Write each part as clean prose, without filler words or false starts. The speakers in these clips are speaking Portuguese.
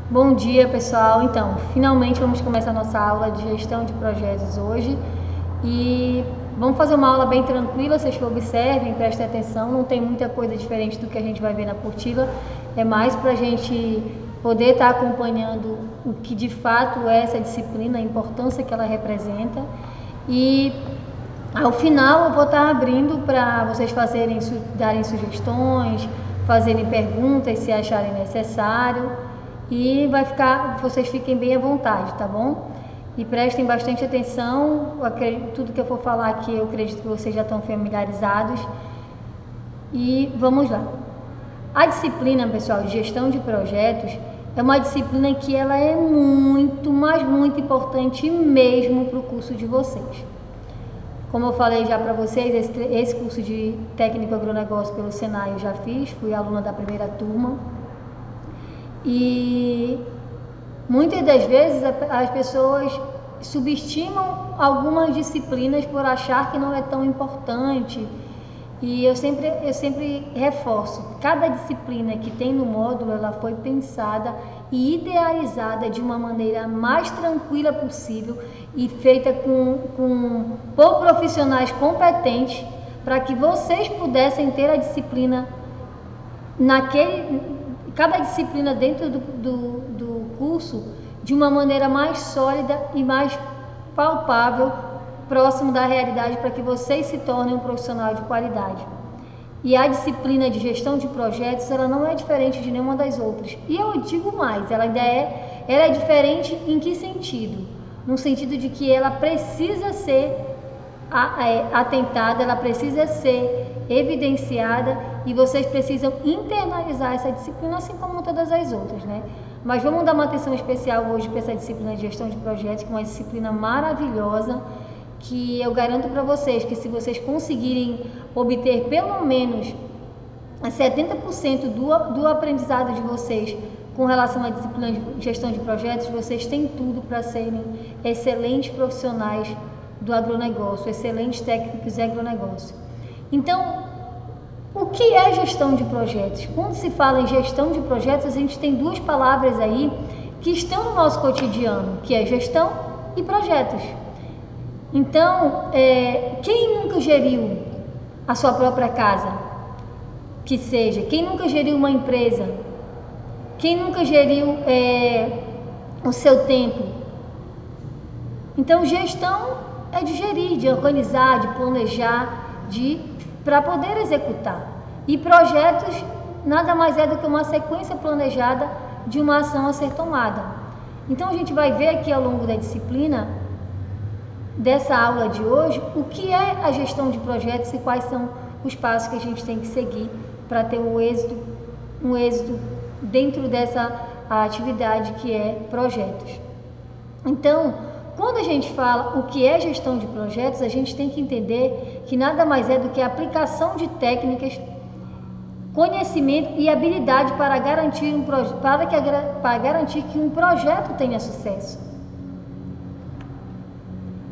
Bom dia, pessoal. Então, finalmente vamos começar a nossa aula de gestão de projetos hoje e vamos fazer uma aula bem tranquila. Vocês observem, prestem atenção, não tem muita coisa diferente do que a gente vai ver na apostila, é mais para a gente poder estar acompanhando o que de fato é essa disciplina, a importância que ela representa. E ao final eu vou estar abrindo para vocês darem sugestões, fazerem perguntas se acharem necessário. E vocês fiquem bem à vontade, tá bom? E prestem bastante atenção, tudo que eu for falar aqui eu acredito que vocês já estão familiarizados. E vamos lá. A disciplina, pessoal, de gestão de projetos é uma disciplina que ela é muito, mas muito importante mesmo para o curso de vocês. Como eu falei já para vocês, esse curso de técnico agronegócio pelo Senai eu já fiz, fui aluna da primeira turma. E muitas das vezes as pessoas subestimam algumas disciplinas por achar que não é tão importante. E eu sempre reforço, cada disciplina que tem no módulo, ela foi pensada e idealizada de uma maneira mais tranquila possível e feita por profissionais competentes para que vocês pudessem ter a disciplina cada disciplina dentro do curso de uma maneira mais sólida e mais palpável, próximo da realidade, para que vocês se tornem um profissional de qualidade. E a disciplina de gestão de projetos, ela não é diferente de nenhuma das outras. E eu digo mais, ela é diferente em que sentido? No sentido de que ela precisa ser atentada, ela precisa ser evidenciada e vocês precisam internalizar essa disciplina, assim como todas as outras, né? Mas vamos dar uma atenção especial hoje para essa disciplina de gestão de projetos, que é uma disciplina maravilhosa, que eu garanto para vocês que se vocês conseguirem obter pelo menos 70% do aprendizado de vocês com relação à disciplina de gestão de projetos, vocês têm tudo para serem excelentes profissionais do agronegócio, excelentes técnicos de agronegócio. Então, o que é gestão de projetos? Quando se fala em gestão de projetos, a gente tem duas palavras aí que estão no nosso cotidiano, que é gestão e projetos. Então, quem nunca geriu a sua própria casa? Que seja, quem nunca geriu uma empresa? Quem nunca geriu o seu tempo? Então, gestão é de gerir, de organizar, de planejar, para poder executar. E projetos nada mais é do que uma sequência planejada de uma ação a ser tomada. Então a gente vai ver aqui ao longo da disciplina, dessa aula de hoje, o que é a gestão de projetos e quais são os passos que a gente tem que seguir para ter um êxito dentro dessa atividade que é projetos. Então, quando a gente fala o que é gestão de projetos, a gente tem que entender que nada mais é do que a aplicação de técnicas, conhecimento e habilidade para garantir que um projeto tenha sucesso.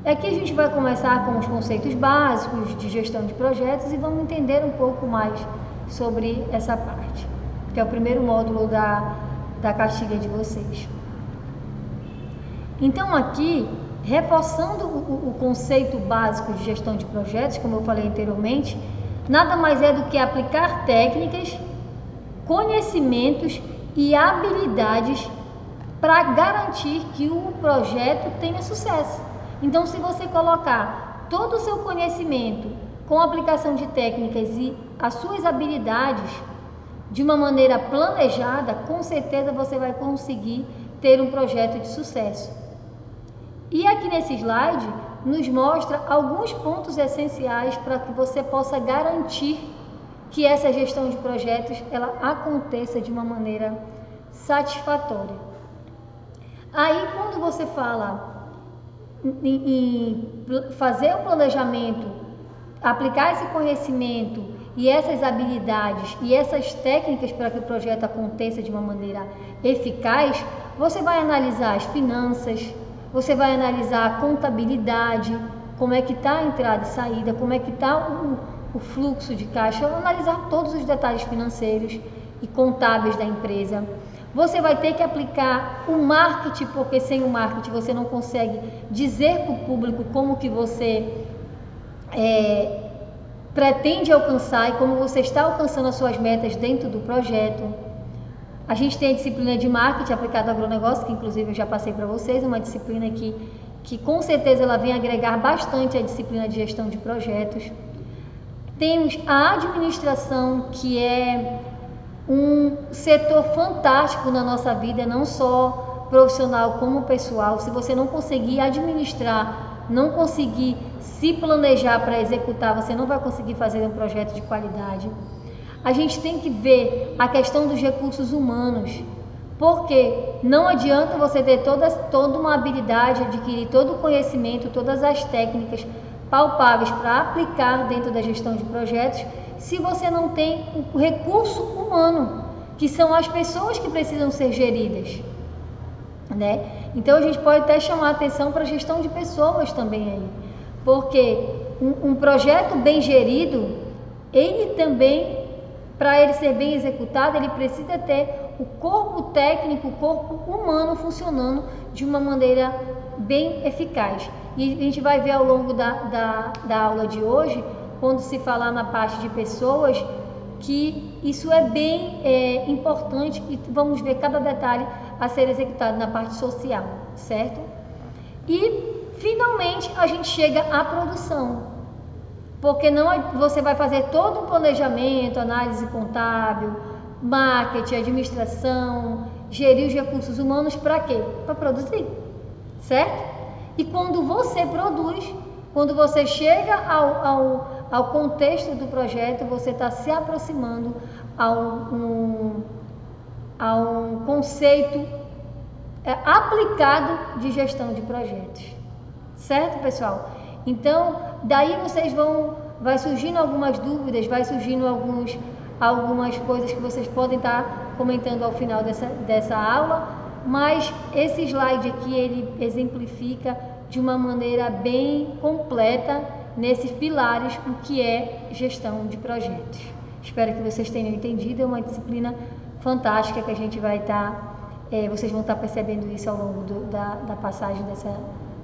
Aqui a gente vai começar com os conceitos básicos de gestão de projetos e vamos entender um pouco mais sobre essa parte, que é o primeiro módulo da cartilha de vocês. Então aqui, reforçando o conceito básico de gestão de projetos, como eu falei anteriormente, nada mais é do que aplicar técnicas, conhecimentos e habilidades para garantir que o projeto tenha sucesso. Então, se você colocar todo o seu conhecimento com a aplicação de técnicas e as suas habilidades de uma maneira planejada, com certeza você vai conseguir ter um projeto de sucesso. E aqui nesse slide nos mostra alguns pontos essenciais para que você possa garantir que essa gestão de projetos ela aconteça de uma maneira satisfatória. Aí quando você fala em fazer o planejamento, aplicar esse conhecimento e essas habilidades e essas técnicas para que o projeto aconteça de uma maneira eficaz, você vai analisar as finanças, você vai analisar a contabilidade, como é que está a entrada e saída, como é que está o fluxo de caixa, analisar todos os detalhes financeiros e contábeis da empresa. Você vai ter que aplicar o marketing, porque sem o marketing você não consegue dizer para o público como que você pretende alcançar e como você está alcançando as suas metas dentro do projeto. A gente tem a disciplina de marketing aplicado ao agronegócio, que inclusive eu já passei para vocês, uma disciplina que com certeza ela vem agregar bastante a disciplina de gestão de projetos. Temos a administração, que é um setor fantástico na nossa vida, não só profissional como pessoal. Se você não conseguir administrar, não conseguir se planejar para executar, você não vai conseguir fazer um projeto de qualidade. A gente tem que ver a questão dos recursos humanos, porque não adianta você ter toda uma habilidade, adquirir todo o conhecimento, todas as técnicas palpáveis para aplicar dentro da gestão de projetos, se você não tem o recurso humano, que são as pessoas que precisam ser geridas, né? Então a gente pode até chamar a atenção para a gestão de pessoas também aí, porque um projeto bem gerido, ele também, para ele ser bem executado, ele precisa ter o corpo técnico, o corpo humano funcionando de uma maneira bem eficaz. E a gente vai ver ao longo da aula de hoje, quando se falar na parte de pessoas, que isso é bem importante e vamos ver cada detalhe a ser executado na parte social, certo? E finalmente a gente chega à produção, porque não você vai fazer todo um planejamento, análise contábil, marketing, administração, gerir os recursos humanos para quê? Para produzir, certo? E quando você produz, quando você chega ao contexto do projeto, você está se aproximando a um conceito aplicado de gestão de projetos, certo, pessoal? Então, daí vai surgindo algumas dúvidas, vai surgindo algumas coisas que vocês podem estar comentando ao final dessa aula, mas esse slide aqui, ele exemplifica de uma maneira bem completa, nesses pilares, o que é gestão de projetos. Espero que vocês tenham entendido, é uma disciplina fantástica que a gente vai vocês vão estar percebendo isso ao longo da passagem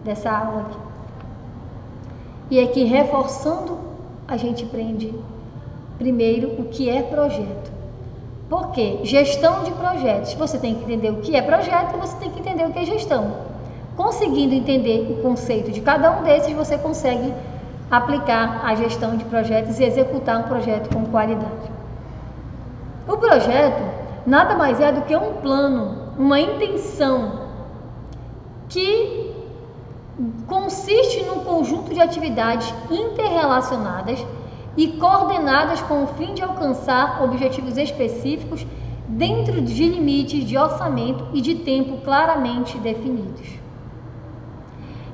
dessa aula aqui. E aqui, reforçando, a gente aprende primeiro o que é projeto. Por quê? Gestão de projetos. Você tem que entender o que é projeto e você tem que entender o que é gestão. Conseguindo entender o conceito de cada um desses, você consegue aplicar a gestão de projetos e executar um projeto com qualidade. O projeto nada mais é do que um plano, uma intenção que consiste num conjunto de atividades interrelacionadas e coordenadas com o fim de alcançar objetivos específicos dentro de limites de orçamento e de tempo claramente definidos.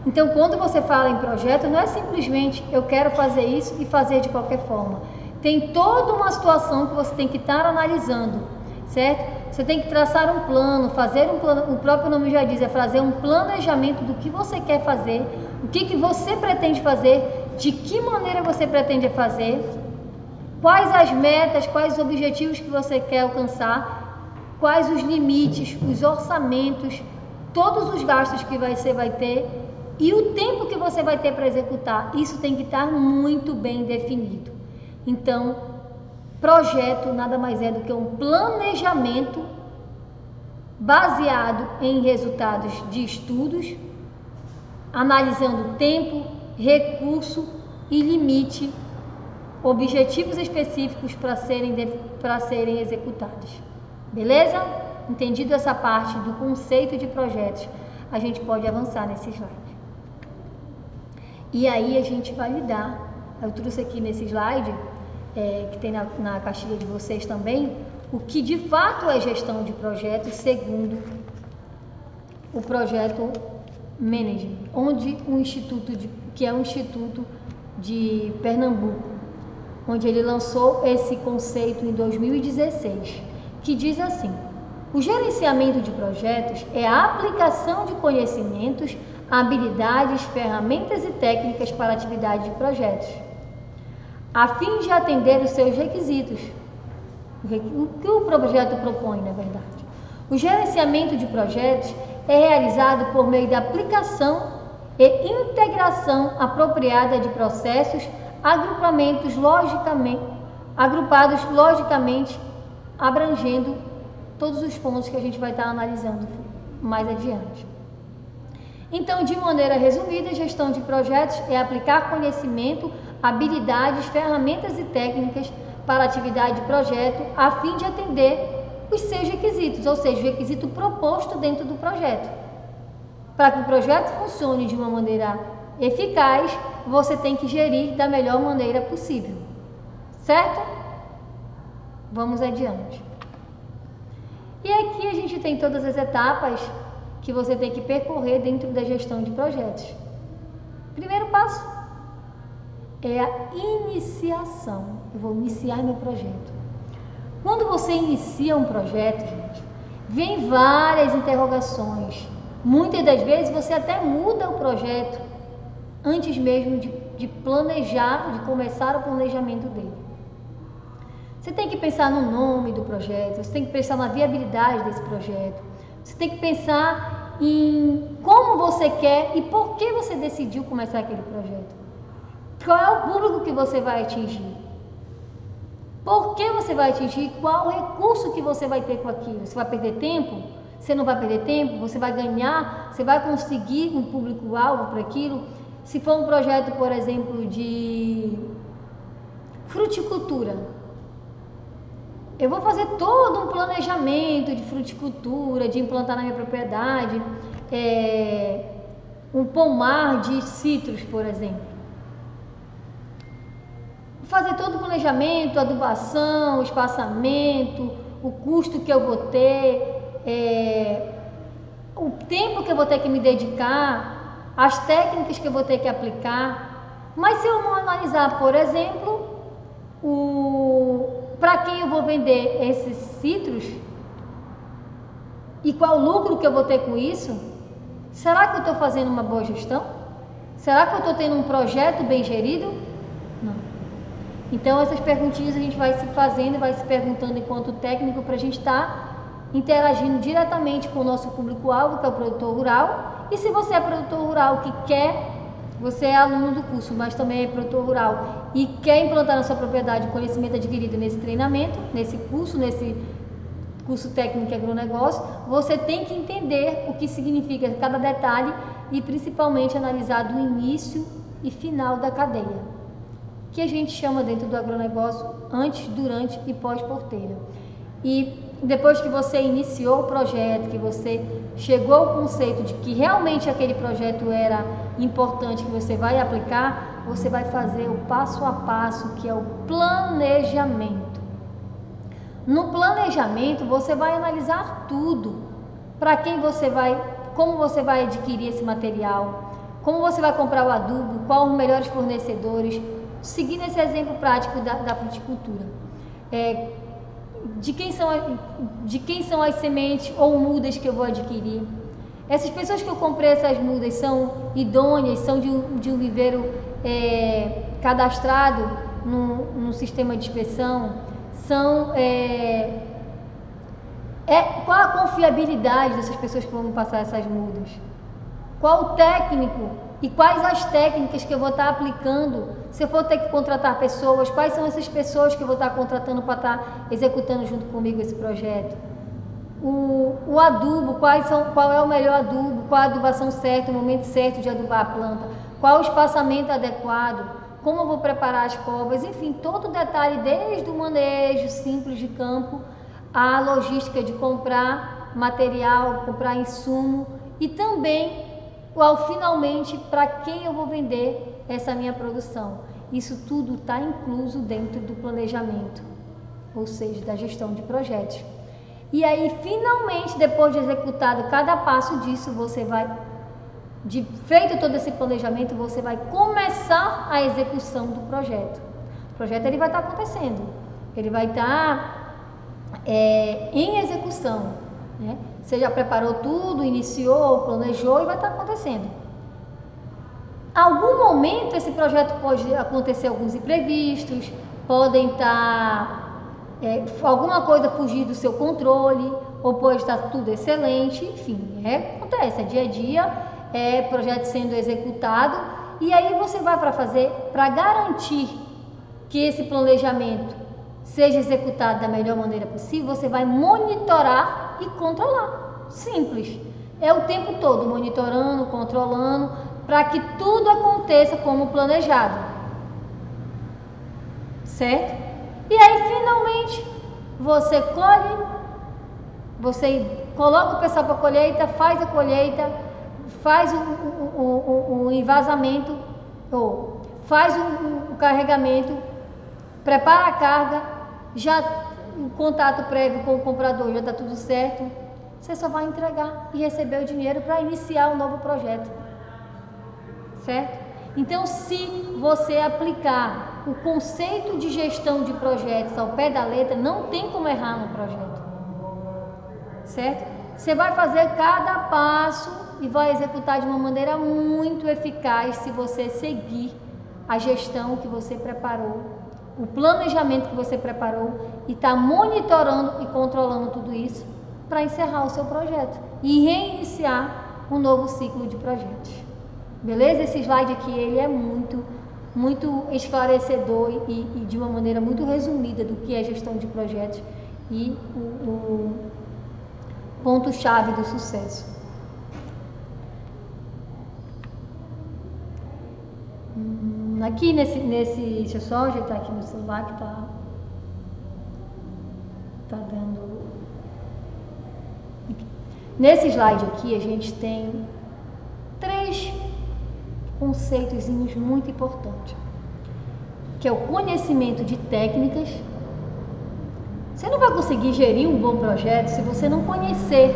Então, quando você fala em projeto, não é simplesmente eu quero fazer isso e fazer de qualquer forma. Tem toda uma situação que você tem que estar analisando, certo? Você tem que traçar um plano, fazer um plano, o próprio nome já diz, é fazer um planejamento do que você quer fazer, o que você pretende fazer, de que maneira você pretende fazer, quais as metas, quais os objetivos que você quer alcançar, quais os limites, os orçamentos, todos os gastos que você vai ter e o tempo que você vai ter para executar. Isso tem que estar muito bem definido. Então, projeto nada mais é do que um planejamento baseado em resultados de estudos, analisando tempo, recurso e limite, objetivos específicos para serem executados. Beleza? Entendido essa parte do conceito de projetos, a gente pode avançar nesse slide. E aí a gente vai lidar, eu trouxe aqui nesse slide, que tem na caixinha de vocês também, o que de fato é gestão de projetos segundo o projeto Management, onde que é um instituto de Pernambuco, onde ele lançou esse conceito em 2016, que diz assim: o gerenciamento de projetos é a aplicação de conhecimentos, habilidades, ferramentas e técnicas para a atividade de projetos, a fim de atender os seus requisitos. O que o projeto propõe, na verdade? O gerenciamento de projetos é realizado por meio da aplicação e integração apropriada de processos agrupados logicamente, abrangendo todos os pontos que a gente vai estar analisando mais adiante. Então, de maneira resumida, a gestão de projetos é aplicar conhecimento, habilidades, ferramentas e técnicas para a atividade de projeto, a fim de atender os seus requisitos, ou seja, o requisito proposto dentro do projeto. Para que o projeto funcione de uma maneira eficaz, você tem que gerir da melhor maneira possível, certo? Vamos adiante. E aqui a gente tem todas as etapas que você tem que percorrer dentro da gestão de projetos. Primeiro passo é a iniciação. Eu vou iniciar meu projeto. Quando você inicia um projeto, gente, vem várias interrogações. Muitas das vezes você até muda o projeto antes mesmo de planejar, de começar o planejamento dele. Você tem que pensar no nome do projeto, você tem que pensar na viabilidade desse projeto, você tem que pensar em como você quer e por que você decidiu começar aquele projeto. Qual é o público que você vai atingir? Por que você vai atingir? Qual o recurso que você vai ter com aquilo? Você vai perder tempo? Você não vai perder tempo? Você vai ganhar? Você vai conseguir um público-alvo para aquilo? Se for um projeto, por exemplo, de fruticultura, eu vou fazer todo um planejamento de fruticultura, de implantar na minha propriedade um pomar de citros, por exemplo. Fazer todo o planejamento, adubação, espaçamento, o custo que eu vou ter, o tempo que eu vou ter que me dedicar, as técnicas que eu vou ter que aplicar. Mas se eu não analisar, por exemplo, para quem eu vou vender esses citros e qual o lucro que eu vou ter com isso, será que eu estou fazendo uma boa gestão? Será que eu estou tendo um projeto bem gerido? Não. Então essas perguntinhas a gente vai se fazendo e vai se perguntando enquanto técnico para a gente estar interagindo diretamente com o nosso público-alvo, que é o produtor rural. E se você é produtor rural que quer, você é aluno do curso, mas também é produtor rural e quer implantar na sua propriedade o conhecimento adquirido nesse treinamento, nesse curso técnico de agronegócio, você tem que entender o que significa cada detalhe e principalmente analisar do início e final da cadeia, que a gente chama dentro do agronegócio antes, durante e pós-porteira. E depois que você iniciou o projeto, que você chegou ao conceito de que realmente aquele projeto era importante, que você vai aplicar, você vai fazer o passo a passo, que é o planejamento. No planejamento, você vai analisar tudo. Para quem você vai, como você vai adquirir esse material, como você vai comprar o adubo, quais os melhores fornecedores, seguindo esse exemplo prático da fruticultura. De quem são as sementes ou mudas que eu vou adquirir? Essas pessoas que eu comprei essas mudas são idôneas, são de um viveiro cadastrado no sistema de inspeção? Qual a confiabilidade dessas pessoas que vão me passar essas mudas? Qual o técnico e quais as técnicas que eu vou estar aplicando? Se eu for ter que contratar pessoas, quais são essas pessoas que eu vou estar contratando para estar executando junto comigo esse projeto? O adubo, qual é o melhor adubo, qual a adubação certa, o momento certo de adubar a planta, qual o espaçamento adequado, como eu vou preparar as covas, enfim, todo o detalhe, desde o manejo simples de campo, a logística de comprar material, comprar insumo e também, finalmente, para quem eu vou vender essa minha produção. Isso tudo está incluso dentro do planejamento, ou seja, da gestão de projetos. E aí, finalmente, depois de executado cada passo disso, você vai, feito todo esse planejamento, você vai começar a execução do projeto. O projeto ele vai estar acontecendo, ele vai estar em execução, né? Você já preparou tudo, iniciou, planejou e vai estar acontecendo. Algum momento esse projeto pode acontecer alguns imprevistos, podem estar alguma coisa fugir do seu controle, ou pode estar tudo excelente, enfim, acontece, é dia a dia, projeto sendo executado, e aí você vai para garantir que esse planejamento seja executado da melhor maneira possível, você vai monitorar e controlar, simples, o tempo todo monitorando, controlando, para que tudo aconteça como planejado, certo? E aí finalmente você colhe, você coloca o pessoal para a colheita, faz a colheita, faz o envasamento, ou faz o carregamento, prepara a carga, já o contato prévio com o comprador já está tudo certo, você só vai entregar e receber o dinheiro para iniciar um novo projeto, certo? Então, se você aplicar o conceito de gestão de projetos ao pé da letra, não tem como errar no projeto, certo? Você vai fazer cada passo e vai executar de uma maneira muito eficaz se você seguir a gestão que você preparou, o planejamento que você preparou e está monitorando e controlando tudo isso para encerrar o seu projeto e reiniciar um novo ciclo de projetos. Beleza? Esse slide aqui ele é muito esclarecedor e de uma maneira muito resumida do que é gestão de projetos e o ponto-chave do sucesso. Aqui deixa eu só ajeitar aqui no celular que tá dando. Nesse slide aqui a gente tem 3 conceitos muito importantes, que é o conhecimento de técnicas. Você não vai conseguir gerir um bom projeto se você não conhecer,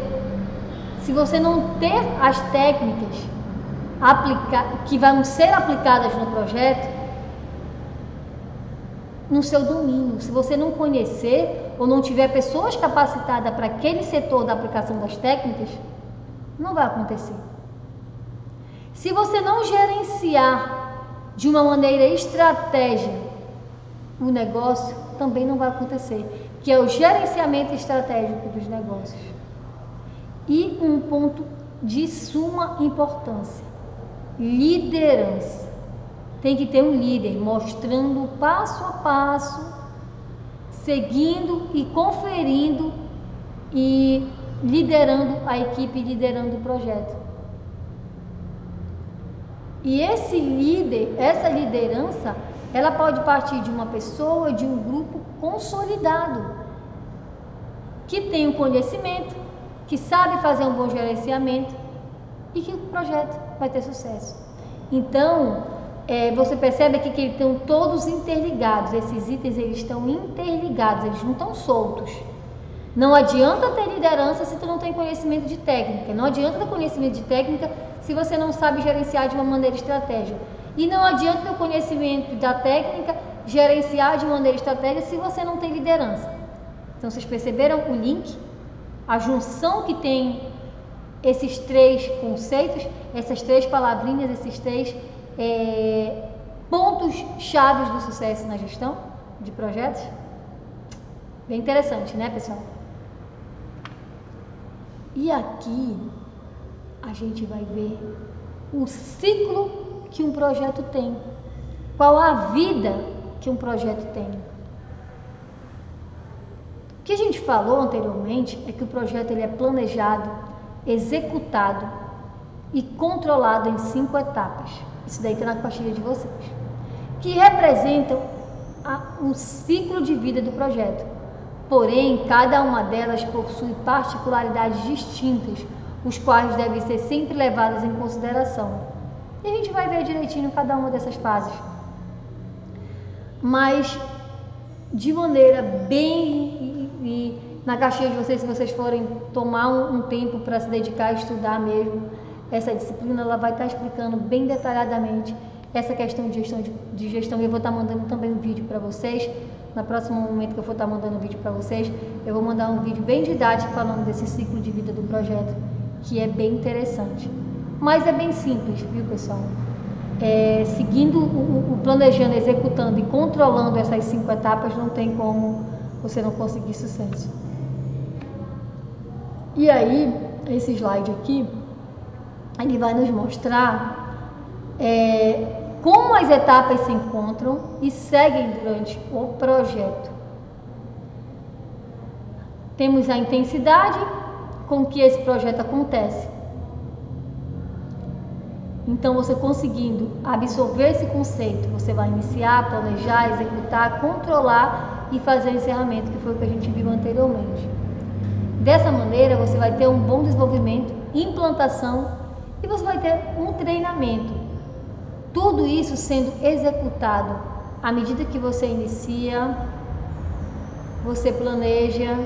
se você não ter as técnicas que vão ser aplicadas no projeto no seu domínio. Se você não conhecer ou não tiver pessoas capacitadas para aquele setor da aplicação das técnicas, não vai acontecer. Se você não gerenciar de uma maneira estratégica o negócio, também não vai acontecer, que é o gerenciamento estratégico dos negócios. E um ponto de suma importância: liderança. Tem que ter um líder mostrando passo a passo, seguindo e conferindo e liderando a equipe, liderando o projeto. E esse líder, essa liderança, ela pode partir de uma pessoa, de um grupo consolidado, que tem um conhecimento, que sabe fazer um bom gerenciamento e que o projeto vai ter sucesso. Então, você percebe aqui que eles estão todos interligados, esses itens eles estão interligados, eles não estão soltos. Não adianta ter liderança se tu não tem conhecimento de técnica, não adianta ter conhecimento de técnica se você não sabe gerenciar de uma maneira estratégica. E não adianta ter o conhecimento da técnica gerenciar de maneira estratégica se você não tem liderança. Então, vocês perceberam o link? A junção que tem esses 3 conceitos, essas 3 palavrinhas, esses 3 pontos chaves do sucesso na gestão de projetos? Bem interessante, né, pessoal? E aqui a gente vai ver o ciclo que um projeto tem, qual a vida que um projeto tem. O que a gente falou anteriormente é que o projeto ele é planejado, executado e controlado em 5 etapas. Isso daí está na pastilha de vocês, que representam um ciclo de vida do projeto. Porém, cada uma delas possui particularidades distintas, os quais devem ser sempre levadas em consideração. E a gente vai ver direitinho cada uma dessas fases. Mas, de maneira bem... na caixinha de vocês, se vocês forem tomar um tempo para se dedicar a estudar mesmo essa disciplina, ela vai estar explicando bem detalhadamente essa questão de gestão. Eu vou estar mandando também um vídeo para vocês. No próximo momento que eu for estar mandando um vídeo para vocês, eu vou mandar um vídeo bem didático falando desse ciclo de vida do projeto, que é bem interessante. Mas é bem simples, viu, pessoal? Seguindo o planejando, executando e controlando essas 5 etapas, não tem como você não conseguir sucesso. E aí, esse slide aqui, ele vai nos mostrar como as etapas se encontram e seguem durante o projeto. Temos a intensidade com que esse projeto acontece. Então, você conseguindo absorver esse conceito, você vai iniciar, planejar, executar, controlar e fazer o encerramento, que foi o que a gente viu anteriormente. Dessa maneira, você vai ter um bom desenvolvimento, implantação e você vai ter um treinamento. Tudo isso sendo executado à medida que você inicia, você planeja,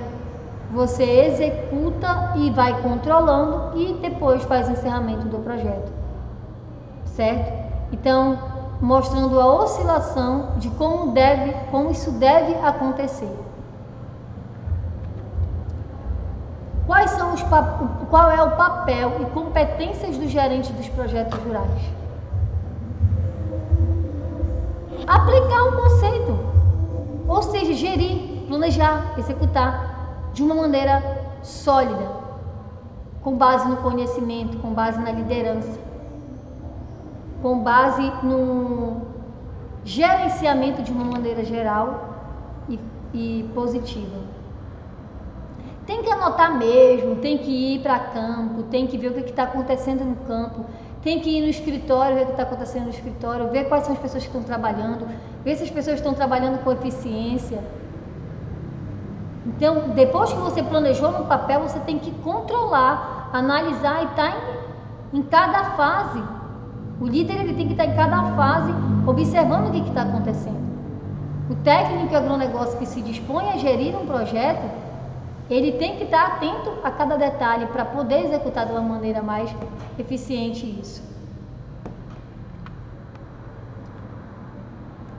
você executa e vai controlando e depois faz o encerramento do projeto. Certo? Então, mostrando a oscilação de como isso deve acontecer. Qual é o papel e competências do gerente dos projetos rurais? Aplicar um conceito, ou seja, gerir, planejar, executar de uma maneira sólida, com base no conhecimento, com base na liderança, com base no gerenciamento de uma maneira geral e positiva. Tem que anotar mesmo, tem que ir para campo, tem que ver o que está acontecendo no campo, tem que ir no escritório, ver o que está acontecendo no escritório, ver quais são as pessoas que estão trabalhando, ver se as pessoas estão trabalhando com eficiência. Então, depois que você planejou no papel, você tem que controlar, analisar e estar em cada fase. O líder ele tem que estar em cada fase observando o que está acontecendo. O técnico agronegócio que se dispõe a gerir um projeto, ele tem que estar atento a cada detalhe para poder executar de uma maneira mais eficiente isso.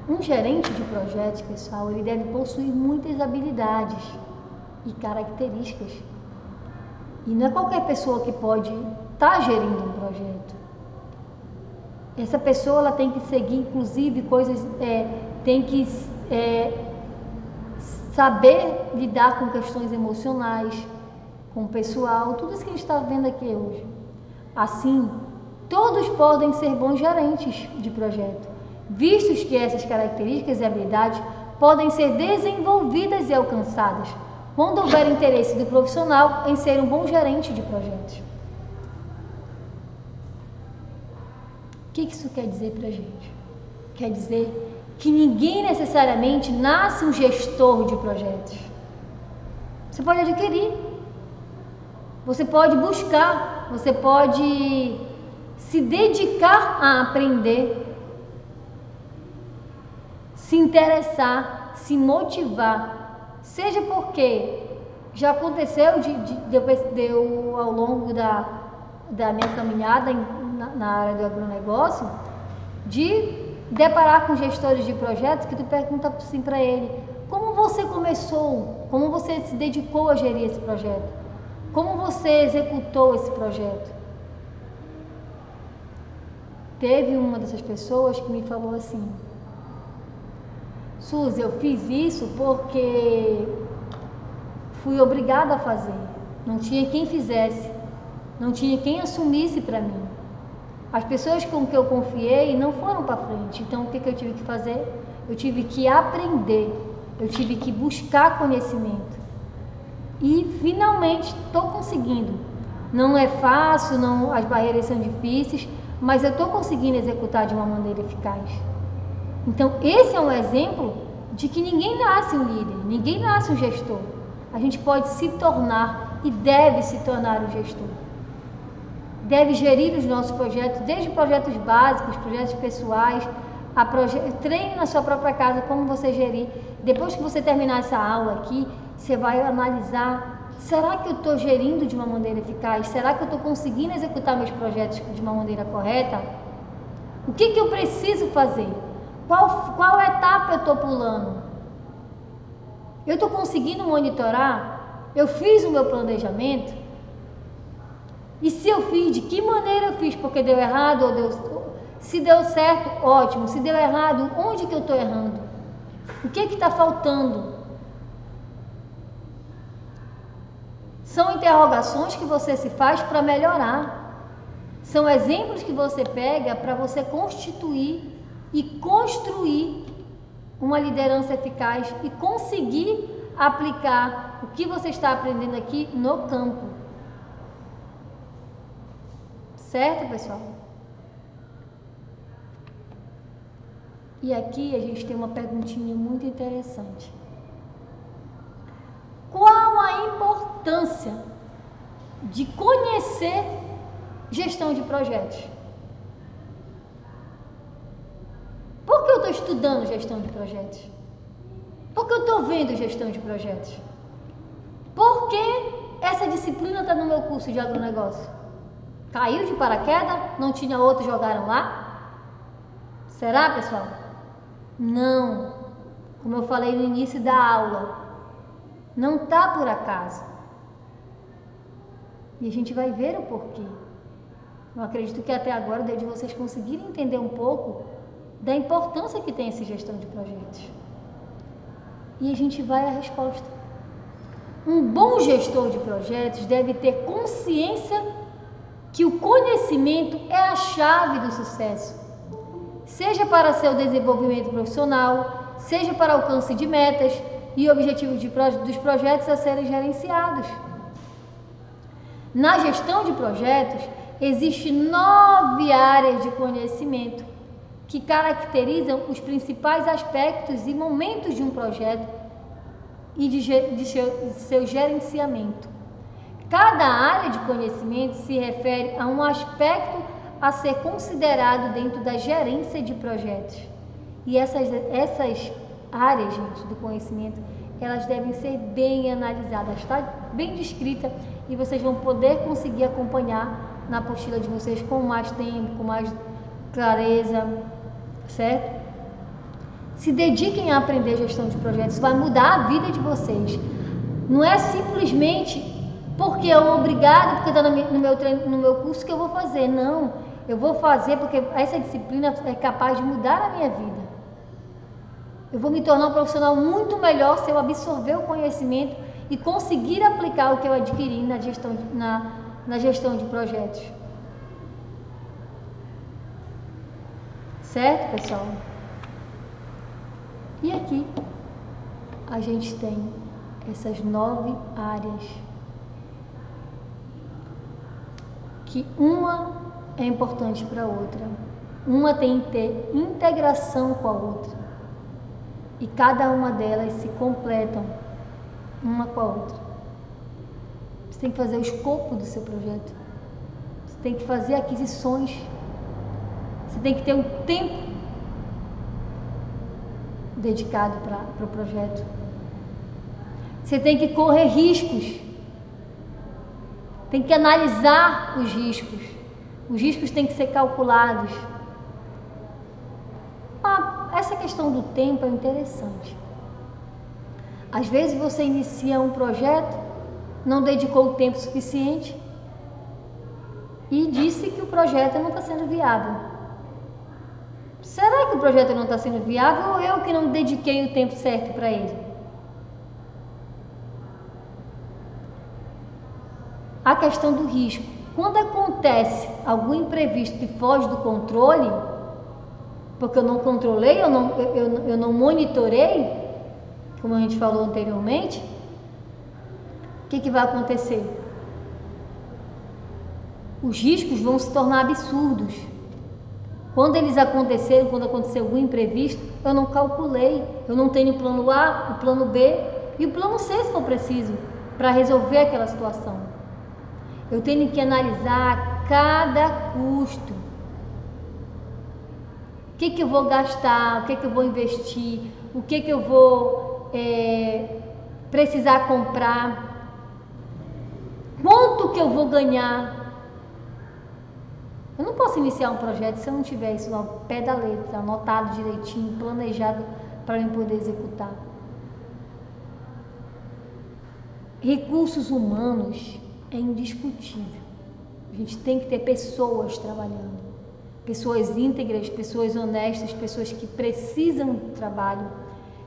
Um gerente de projetos, pessoal, ele deve possuir muitas habilidades e características. E não é qualquer pessoa que pode estar gerindo um projeto. Essa pessoa ela tem que seguir, inclusive, coisas, tem que saber lidar com questões emocionais, com o pessoal, tudo isso que a gente está vendo aqui hoje. Assim, todos podem ser bons gerentes de projeto, vistos que essas características e habilidades podem ser desenvolvidas e alcançadas quando houver interesse do profissional em ser um bom gerente de projetos. O que isso quer dizer para a gente? Quer dizer que ninguém necessariamente nasce um gestor de projetos. Você pode adquirir, você pode buscar, você pode se dedicar a aprender, se interessar, se motivar, seja porque já aconteceu de eu ao longo da minha caminhada na área do agronegócio, de deparar com gestores de projetos que tu pergunta assim para ele: como você começou? Como você se dedicou a gerir esse projeto? Como você executou esse projeto? Teve uma dessas pessoas que me falou assim: Suzy, eu fiz isso porque fui obrigada a fazer. Não tinha quem fizesse, não tinha quem assumisse para mim. As pessoas com que eu confiei não foram para frente. Então, o que eu tive que fazer? Eu tive que aprender, eu tive que buscar conhecimento. E, finalmente, estou conseguindo. Não é fácil, as barreiras são difíceis, mas eu estou conseguindo executar de uma maneira eficaz. Então, esse é um exemplo de que ninguém nasce um líder, ninguém nasce um gestor. A gente pode se tornar e deve se tornar um gestor. Deve gerir os nossos projetos, desde projetos básicos, projetos pessoais, treine na sua própria casa como você gerir. Depois que você terminar essa aula aqui, você vai analisar: será que eu estou gerindo de uma maneira eficaz? Será que eu estou conseguindo executar meus projetos de uma maneira correta? O que eu preciso fazer? Qual etapa eu estou pulando? Eu estou conseguindo monitorar? Eu fiz o meu planejamento? E se eu fiz, de que maneira eu fiz? Porque deu errado ou se deu certo, ótimo. Se deu errado, onde que eu estou errando? O que está faltando? São interrogações que você se faz para melhorar. São exemplos que você pega para você constituir e construir uma liderança eficaz e conseguir aplicar o que você está aprendendo aqui no campo. Certo, pessoal? E aqui a gente tem uma perguntinha muito interessante. Qual a importância de conhecer gestão de projetos? Por que eu estou estudando gestão de projetos? Por que eu estou vendo gestão de projetos? Por que essa disciplina está no meu curso de agronegócio? Caiu de paraquedas? Não tinha outro, jogaram lá? Será, pessoal? Não. Como eu falei no início da aula, não está por acaso. E a gente vai ver o porquê. Eu acredito que até agora, desde vocês conseguirem entender um pouco da importância que tem essa gestão de projetos. E a gente vai à resposta. Um bom gestor de projetos deve ter consciência que o conhecimento é a chave do sucesso, seja para seu desenvolvimento profissional, seja para alcance de metas e objetivos dos projetos a serem gerenciados. Na gestão de projetos, existem 9 áreas de conhecimento que caracterizam os principais aspectos e momentos de um projeto e de seu gerenciamento. Cada área de conhecimento se refere a um aspecto a ser considerado dentro da gerência de projetos. E essas áreas, gente, do conhecimento, elas devem ser bem analisadas, está bem descrita e vocês vão poder conseguir acompanhar na apostila de vocês com mais tempo, com mais clareza, certo? Se dediquem a aprender gestão de projetos, vai mudar a vida de vocês. Não é simplesmente porque é obrigado, porque está no meu curso que eu vou fazer. Não, eu vou fazer porque essa disciplina é capaz de mudar a minha vida. Eu vou me tornar um profissional muito melhor se eu absorver o conhecimento e conseguir aplicar o que eu adquiri na gestão de projetos. Certo, pessoal? E aqui a gente tem essas 9 áreas, que uma é importante para a outra, uma tem que ter integração com a outra, e cada uma delas se completam uma com a outra. Você tem que fazer o escopo do seu projeto, você tem que fazer aquisições, você tem que ter um tempo dedicado para o projeto. Você tem que correr riscos, tem que analisar os riscos têm que ser calculados. Essa questão do tempo é interessante. Às vezes você inicia um projeto, não dedicou o tempo suficiente e disse que o projeto não está sendo viável. Será que o projeto não está sendo viável ou eu que não dediquei o tempo certo para ele? A questão do risco. Quando acontece algum imprevisto que foge do controle, porque eu não controlei, eu não monitorei, como a gente falou anteriormente, o que vai acontecer? Os riscos vão se tornar absurdos. Quando eles aconteceram, quando aconteceu algum imprevisto, eu não calculei, eu não tenho o plano A, o plano B e o plano C, se for preciso, para resolver aquela situação. Eu tenho que analisar cada custo. O que eu vou gastar, o que eu vou investir, o que eu vou precisar comprar, quanto que eu vou ganhar. Eu não posso iniciar um projeto se eu não tiver isso ao pé da letra, anotado direitinho, planejado para eu poder executar. Recursos humanos é indiscutível. A gente tem que ter pessoas trabalhando. Pessoas íntegras, pessoas honestas, pessoas que precisam do trabalho,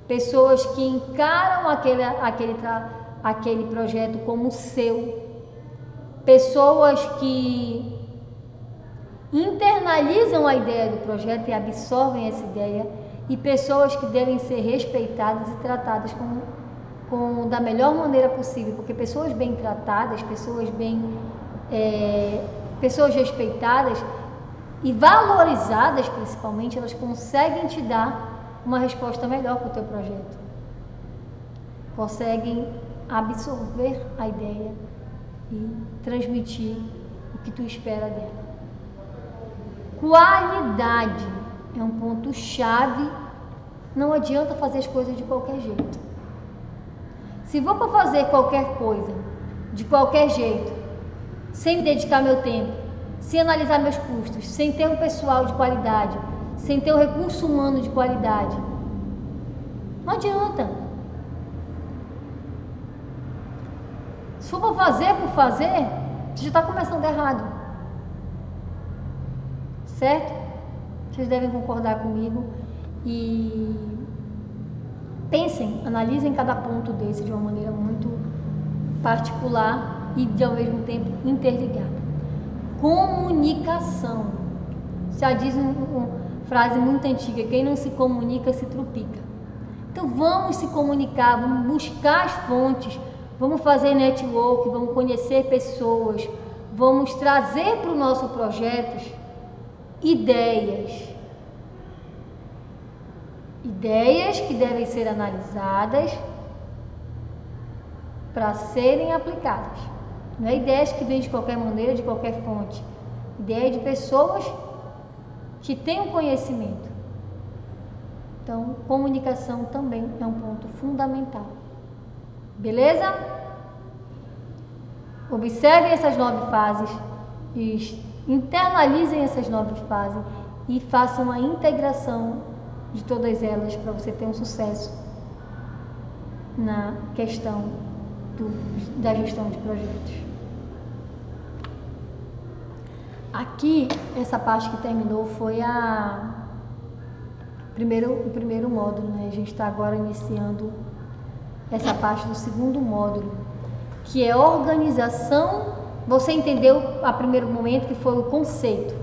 pessoas que encaram aquele projeto como seu. Pessoas que internalizam a ideia do projeto e absorvem essa ideia, e pessoas que devem ser respeitadas e tratadas da melhor maneira possível, porque pessoas bem tratadas, pessoas respeitadas e valorizadas principalmente, elas conseguem te dar uma resposta melhor para o teu projeto, conseguem absorver a ideia e transmitir o que tu espera dela. Qualidade é um ponto chave. Não adianta fazer as coisas de qualquer jeito. Se vou para fazer qualquer coisa de qualquer jeito, sem dedicar meu tempo, sem analisar meus custos, sem ter um pessoal de qualidade, sem ter um recurso humano de qualidade, não adianta. Se for para fazer por fazer, você já está começando errado. Certo? Vocês devem concordar comigo e pensem, analisem cada ponto desse de uma maneira muito particular e ao mesmo tempo interligada. Comunicação. Já diz uma frase muito antiga: quem não se comunica se trupica. Então vamos se comunicar, vamos buscar as fontes, vamos fazer network, vamos conhecer pessoas, vamos trazer para o nosso projeto ideias que devem ser analisadas para serem aplicadas. Não é ideias que vêm de qualquer maneira, de qualquer fonte. Ideia de pessoas que têm um conhecimento. Então, comunicação também é um ponto fundamental. Beleza? Observem essas 9 fases e internalizem essas 9 fases e façam a integração de todas elas para você ter um sucesso na questão da gestão de projetos. Aqui, essa parte que terminou foi o primeiro módulo, né? A gente está agora iniciando essa parte do segundo módulo, que é organização. Você entendeu a primeiro momento que foi o conceito.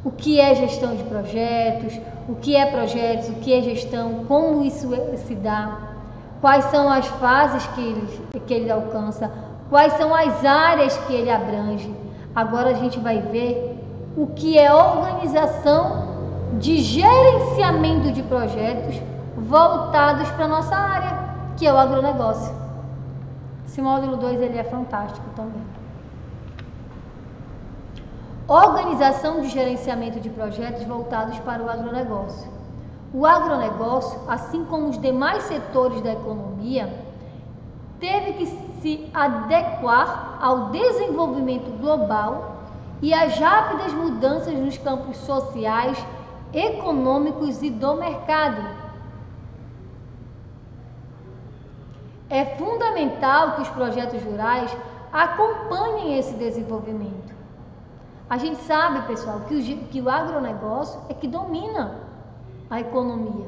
O que é gestão de projetos, o que é projetos, o que é gestão, como isso se dá, quais são as fases que ele alcança, quais são as áreas que ele abrange. Agora a gente vai ver o que é organização de gerenciamento de projetos voltados para a nossa área, que é o agronegócio. Esse módulo 2 ele é fantástico também. Organização de gerenciamento de projetos voltados para o agronegócio. O agronegócio, assim como os demais setores da economia, teve que se adequar ao desenvolvimento global e às rápidas mudanças nos campos sociais, econômicos e do mercado. É fundamental que os projetos rurais acompanhem esse desenvolvimento. A gente sabe, pessoal, que o agronegócio é que domina a economia.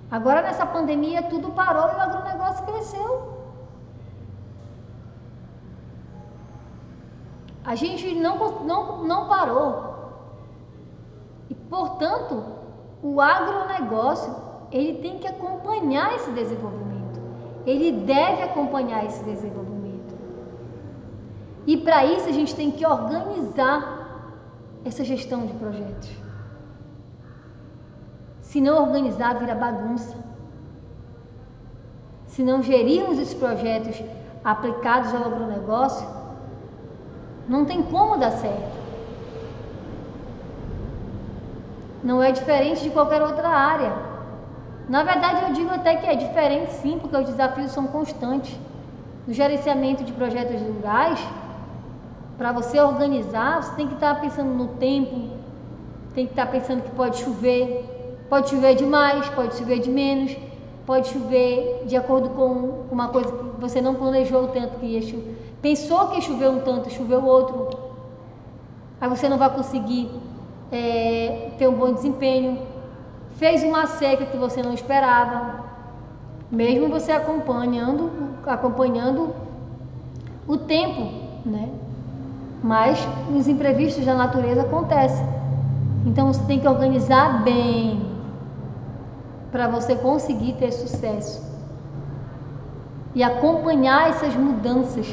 Agora, nessa pandemia, tudo parou e o agronegócio cresceu. A gente não parou. E, portanto, o agronegócio, ele tem que acompanhar esse desenvolvimento. Ele deve acompanhar esse desenvolvimento. E para isso a gente tem que organizar essa gestão de projetos. Se não organizar, vira bagunça. Se não gerirmos esses projetos aplicados ao agronegócio, não tem como dar certo. Não é diferente de qualquer outra área. Na verdade, eu digo até que é diferente sim, porque os desafios são constantes. No gerenciamento de projetos rurais, para você organizar, você tem que estar pensando no tempo, tem que estar pensando que pode chover demais, pode chover de menos, pode chover de acordo com uma coisa que você não planejou o tanto que ia chover. Pensou que ia chover um tanto, choveu outro. Aí você não vai conseguir ter um bom desempenho. Fez uma seca que você não esperava. Mesmo você acompanhando acompanhando o tempo, né? Mas os imprevistos da natureza acontecem. Então você tem que organizar bem para você conseguir ter sucesso e acompanhar essas mudanças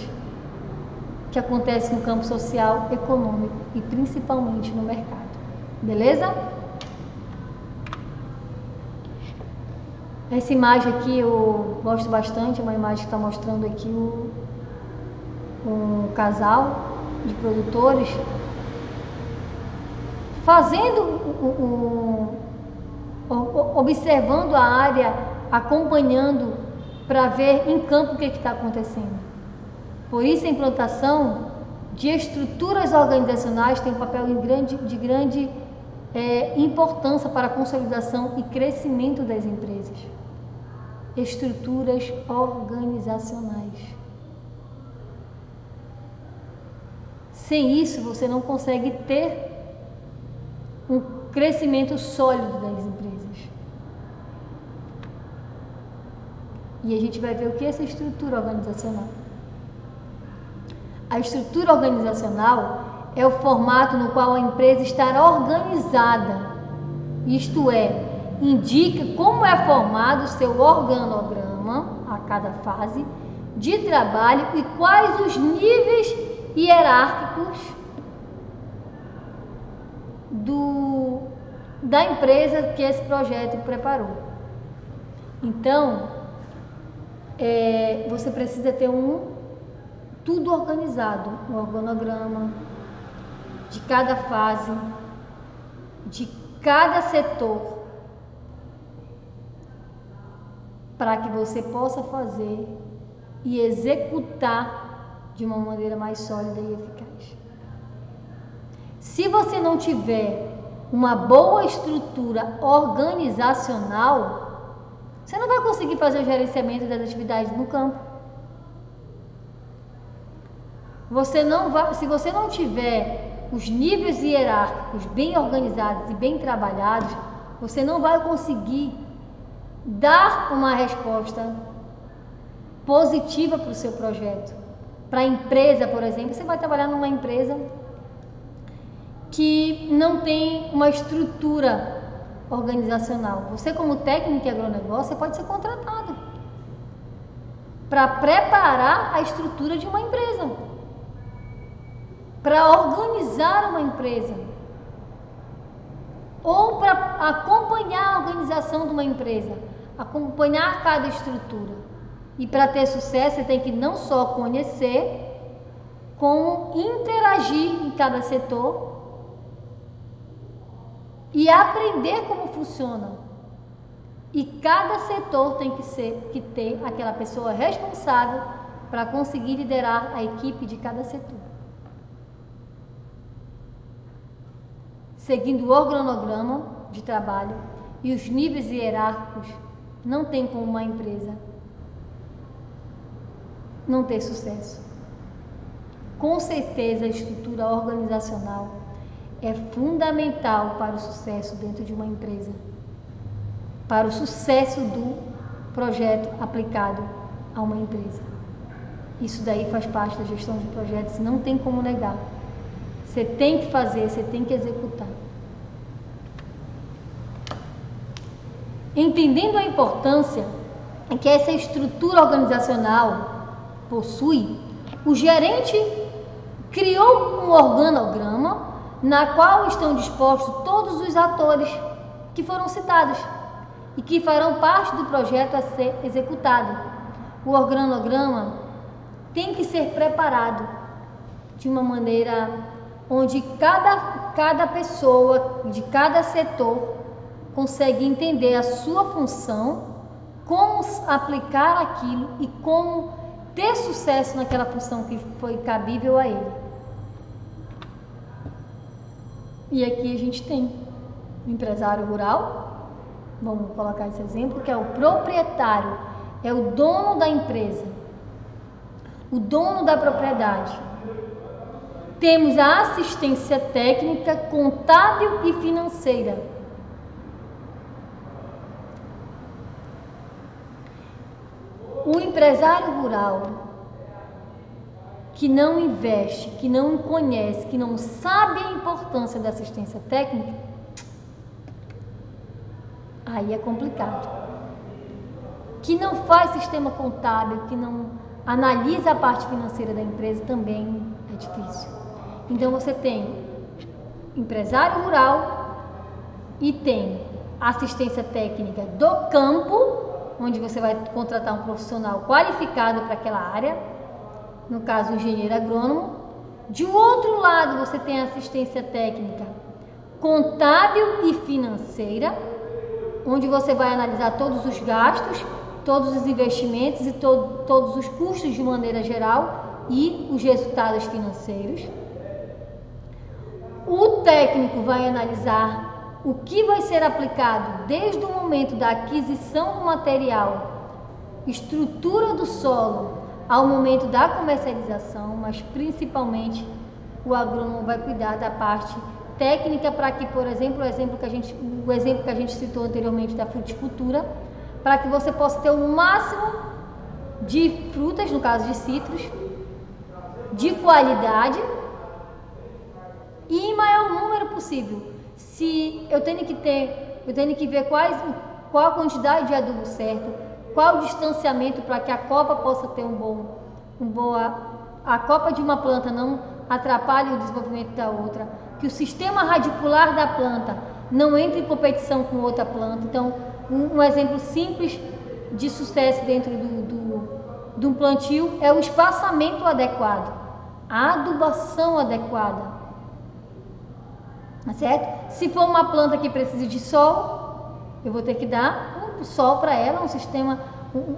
que acontecem no campo social, econômico e principalmente no mercado. Beleza? Essa imagem aqui eu gosto bastante, é uma imagem que está mostrando aqui um casal de produtores observando a área, acompanhando para ver em campo o que está acontecendo. Por isso a implantação de estruturas organizacionais tem um papel de grande importância para a consolidação e crescimento das empresas. Estruturas organizacionais. Sem isso, você não consegue ter um crescimento sólido das empresas. E a gente vai ver o que é essa estrutura organizacional. A estrutura organizacional é o formato no qual a empresa está organizada, isto é, indica como é formado o seu organograma a cada fase de trabalho e quais os níveis hierárquicos da empresa que esse projeto preparou. Então, você precisa ter tudo organizado, um organograma de cada fase, de cada setor, para que você possa fazer e executar de uma maneira mais sólida e eficaz. Se você não tiver uma boa estrutura organizacional, você não vai conseguir fazer o gerenciamento das atividades no campo. Se você não tiver os níveis hierárquicos bem organizados e bem trabalhados, você não vai conseguir dar uma resposta positiva para o seu projeto. Para a empresa, por exemplo, você vai trabalhar numa empresa que não tem uma estrutura organizacional. Você, como técnico em agronegócio, você pode ser contratado para preparar a estrutura de uma empresa, para organizar uma empresa, ou para acompanhar a organização de uma empresa, acompanhar cada estrutura. E para ter sucesso, você tem que não só conhecer, como interagir em cada setor e aprender como funciona. E cada setor tem que ter aquela pessoa responsável para conseguir liderar a equipe de cada setor. Seguindo o organograma de trabalho e os níveis hierárquicos, não tem como uma empresa não ter sucesso. Com certeza, a estrutura organizacional é fundamental para o sucesso dentro de uma empresa, para o sucesso do projeto aplicado a uma empresa. Isso daí faz parte da gestão de projetos, não tem como negar. Você tem que fazer, você tem que executar. Entendendo a importância que essa estrutura organizacional possui, o gerente criou um organograma na qual estão dispostos todos os atores que foram citados e que farão parte do projeto a ser executado. O organograma tem que ser preparado de uma maneira onde cada pessoa de cada setor consegue entender a sua função, como aplicar aquilo e como ter sucesso naquela função que foi cabível a ele. E aqui a gente tem o empresário rural, vamos colocar esse exemplo, que é o proprietário, é o dono da empresa, o dono da propriedade. Temos a assistência técnica, contábil e financeira. o empresário rural que não investe, que não conhece, que não sabe a importância da assistência técnica, aí é complicado. Que não faz sistema contábil, que não analisa a parte financeira da empresa, também é difícil. Então você tem empresário rural e tem assistência técnica do campo, onde você vai contratar um profissional qualificado para aquela área, no caso o engenheiro agrônomo. De outro lado você tem a assistência técnica contábil e financeira, onde você vai analisar todos os gastos, todos os investimentos e todos os custos de maneira geral e os resultados financeiros. O técnico vai analisar o que vai ser aplicado desde o momento da aquisição do material, estrutura do solo, ao momento da comercialização, mas principalmente o agrônomo vai cuidar da parte técnica para que, por exemplo, o exemplo que a gente citou anteriormente da fruticultura, para que você possa ter o máximo de frutas, no caso de citros, de qualidade e em maior número possível. Se eu tenho que ver qual a quantidade de adubo certo, qual o distanciamento para que a copa possa ter a copa de uma planta não atrapalhe o desenvolvimento da outra, que o sistema radicular da planta não entre em competição com outra planta. Então, um exemplo simples de sucesso dentro de um plantio é o espaçamento adequado, a adubação adequada, tá certo? Se for uma planta que precisa de sol, eu vou ter que dar um sol para ela, um sistema,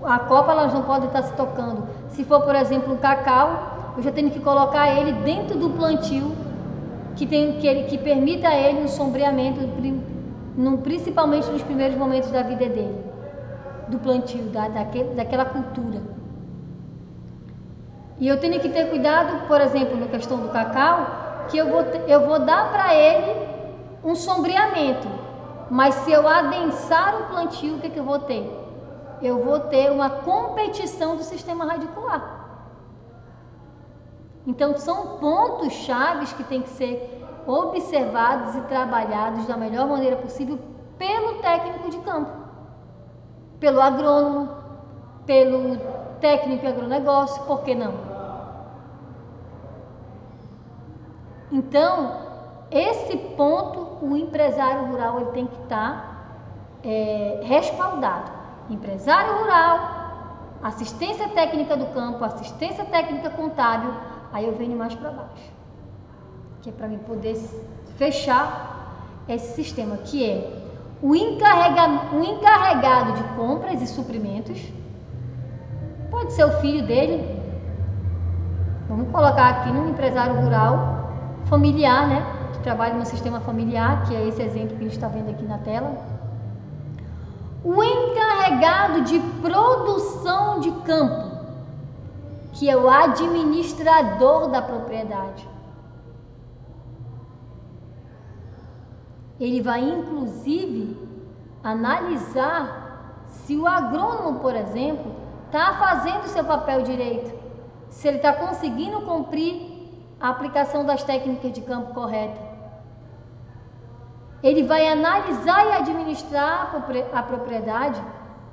a copa elas não podem estar se tocando. Se for, por exemplo, um cacau, eu já tenho que colocar ele dentro do plantio que permita a ele um sombreamento, principalmente nos primeiros momentos da vida dele, do plantio, daquela cultura. E eu tenho que ter cuidado, por exemplo, na questão do cacau, que eu vou dar para ele um sombreamento, mas se eu adensar o plantio, o que eu vou ter? Eu vou ter uma competição do sistema radicular. Então, são pontos chaves que têm que ser observados e trabalhados da melhor maneira possível pelo técnico de campo, pelo agrônomo, pelo técnico de agronegócio, por que não? Então, esse ponto, o empresário rural ele tem que estar respaldado. Empresário rural, assistência técnica do campo, assistência técnica contábil, aí eu venho mais para baixo, que é para mim poder fechar esse sistema, que é o encarregado de compras e suprimentos, pode ser o filho dele, vamos colocar aqui num empresário rural familiar, né, que trabalha no sistema familiar, que é esse exemplo que a gente está vendo aqui na tela. O encarregado de produção de campo, que é o administrador da propriedade. Ele vai, inclusive, analisar se o agrônomo, por exemplo, está fazendo o seu papel direito, se ele está conseguindo cumprir a aplicação das técnicas de campo correta. Ele vai analisar e administrar a propriedade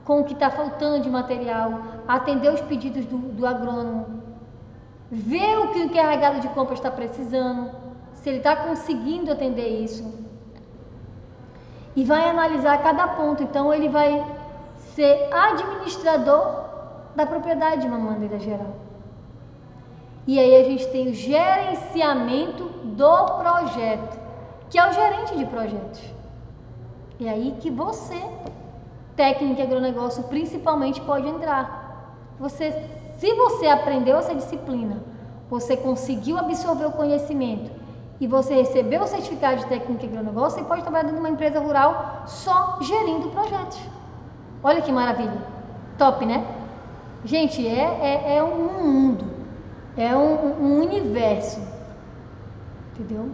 com o que está faltando de material, atender os pedidos do agrônomo, ver o que o encarregado de compra está precisando, se ele está conseguindo atender isso, e vai analisar cada ponto. Então ele vai ser administrador da propriedade de uma maneira geral. E aí a gente tem o gerenciamento do projeto, que é o gerente de projetos. É aí que você, técnico de agronegócio, principalmente pode entrar. Se você aprendeu essa disciplina, você conseguiu absorver o conhecimento e você recebeu o certificado de técnico de agronegócio, você pode trabalhar dentro de uma empresa rural só gerindo projetos. Olha que maravilha. Top, né? Gente, é um mundo, é um universo, entendeu?